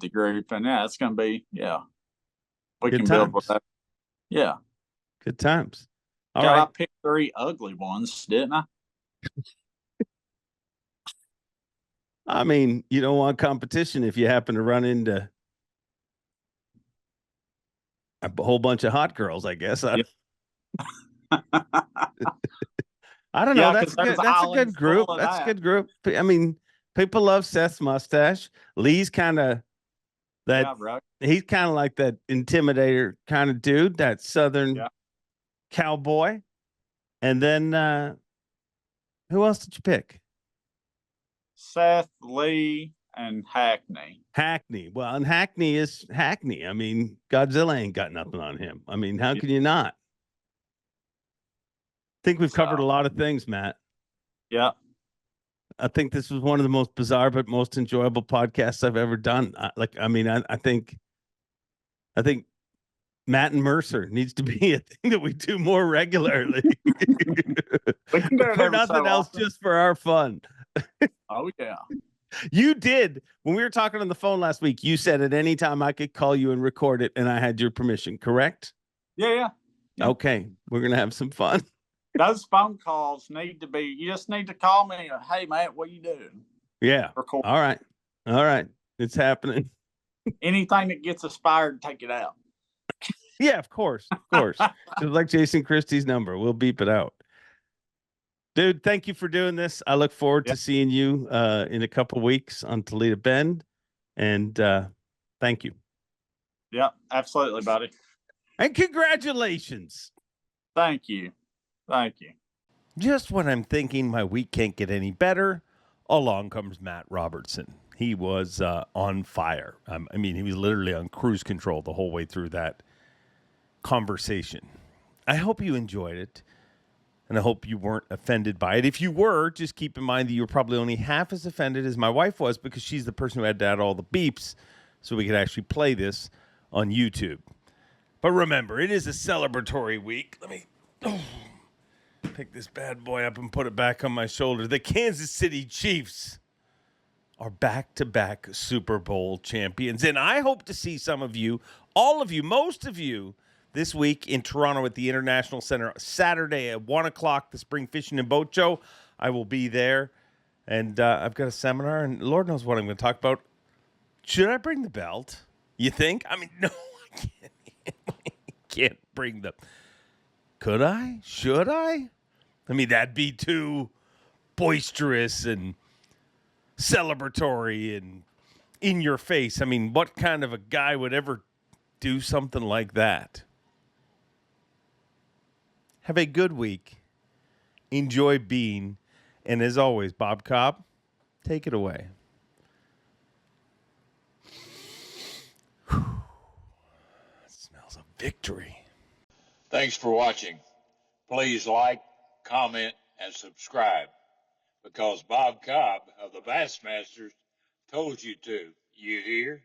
group, and it's gonna be we Good can times. build with that. Yeah, good times. All right. I picked 3 ugly ones, didn't I? I mean, you don't want competition if you happen to run into a whole bunch of hot girls, I guess. I don't know. That's good. That's a good group. That's a good group. I mean, people love Seth's mustache. Lee's kind of that. Yeah, he's kind of like that intimidator kind of dude, that Southern cowboy. And then who else did you pick? Seth, Lee, and Hackney. Hackney. Well, and Hackney is Hackney. I mean, Godzilla ain't got nothing on him. I mean, how can you not? I think we've covered a lot of things, Matt. Yeah. I think this was one of the most bizarre but most enjoyable podcasts I've ever done. I think Matt and Mercer needs to be a thing that we do more regularly. We can do it for nothing else, just for our fun. Oh, yeah. You did. When we were talking on the phone last week, you said at any time I could call you and record it, and I had your permission, correct? Yeah. Okay. We're going to have some fun. Those phone calls need to be, you just need to call me. Hey, Matt, what you doing? Yeah. Record. All right. It's happening. Anything that gets us fired, take it out. Yeah, of course. Just like Jason Christie's number. We'll beep it out. Dude, thank you for doing this. I look forward to seeing you in a couple of weeks on Toledo Bend. And thank you. Yeah, absolutely, buddy. And congratulations. Thank you. Just when I'm thinking my week can't get any better, along comes Matt Robertson. He was on fire. I mean, he was literally on cruise control the whole way through that conversation. I hope you enjoyed it, and I hope you weren't offended by it. If you were, just keep in mind that you were probably only half as offended as my wife was, because she's the person who had to add all the beeps so we could actually play this on YouTube. But remember, it is a celebratory week. Pick this bad boy up and put it back on my shoulder. The Kansas City Chiefs are back-to-back Super Bowl champions. And I hope to see some of you, all of you, most of you, this week in Toronto at the International Center. Saturday at 1 o'clock, the Spring Fishing and Boat Show. I will be there. And I've got a seminar, and Lord knows what I'm going to talk about. Should I bring the belt? You think? I mean, no, I can't. I can't bring the... Could I? Should I? I mean, that'd be too boisterous and celebratory and in your face. I mean, what kind of a guy would ever do something like that? Have a good week. Enjoy being. And as always, Bob Cobb, take it away. Whew. That smells of victory. Thanks for watching. Please like, comment, and subscribe, because Bob Cobb of the Bassmasters told you to. You hear?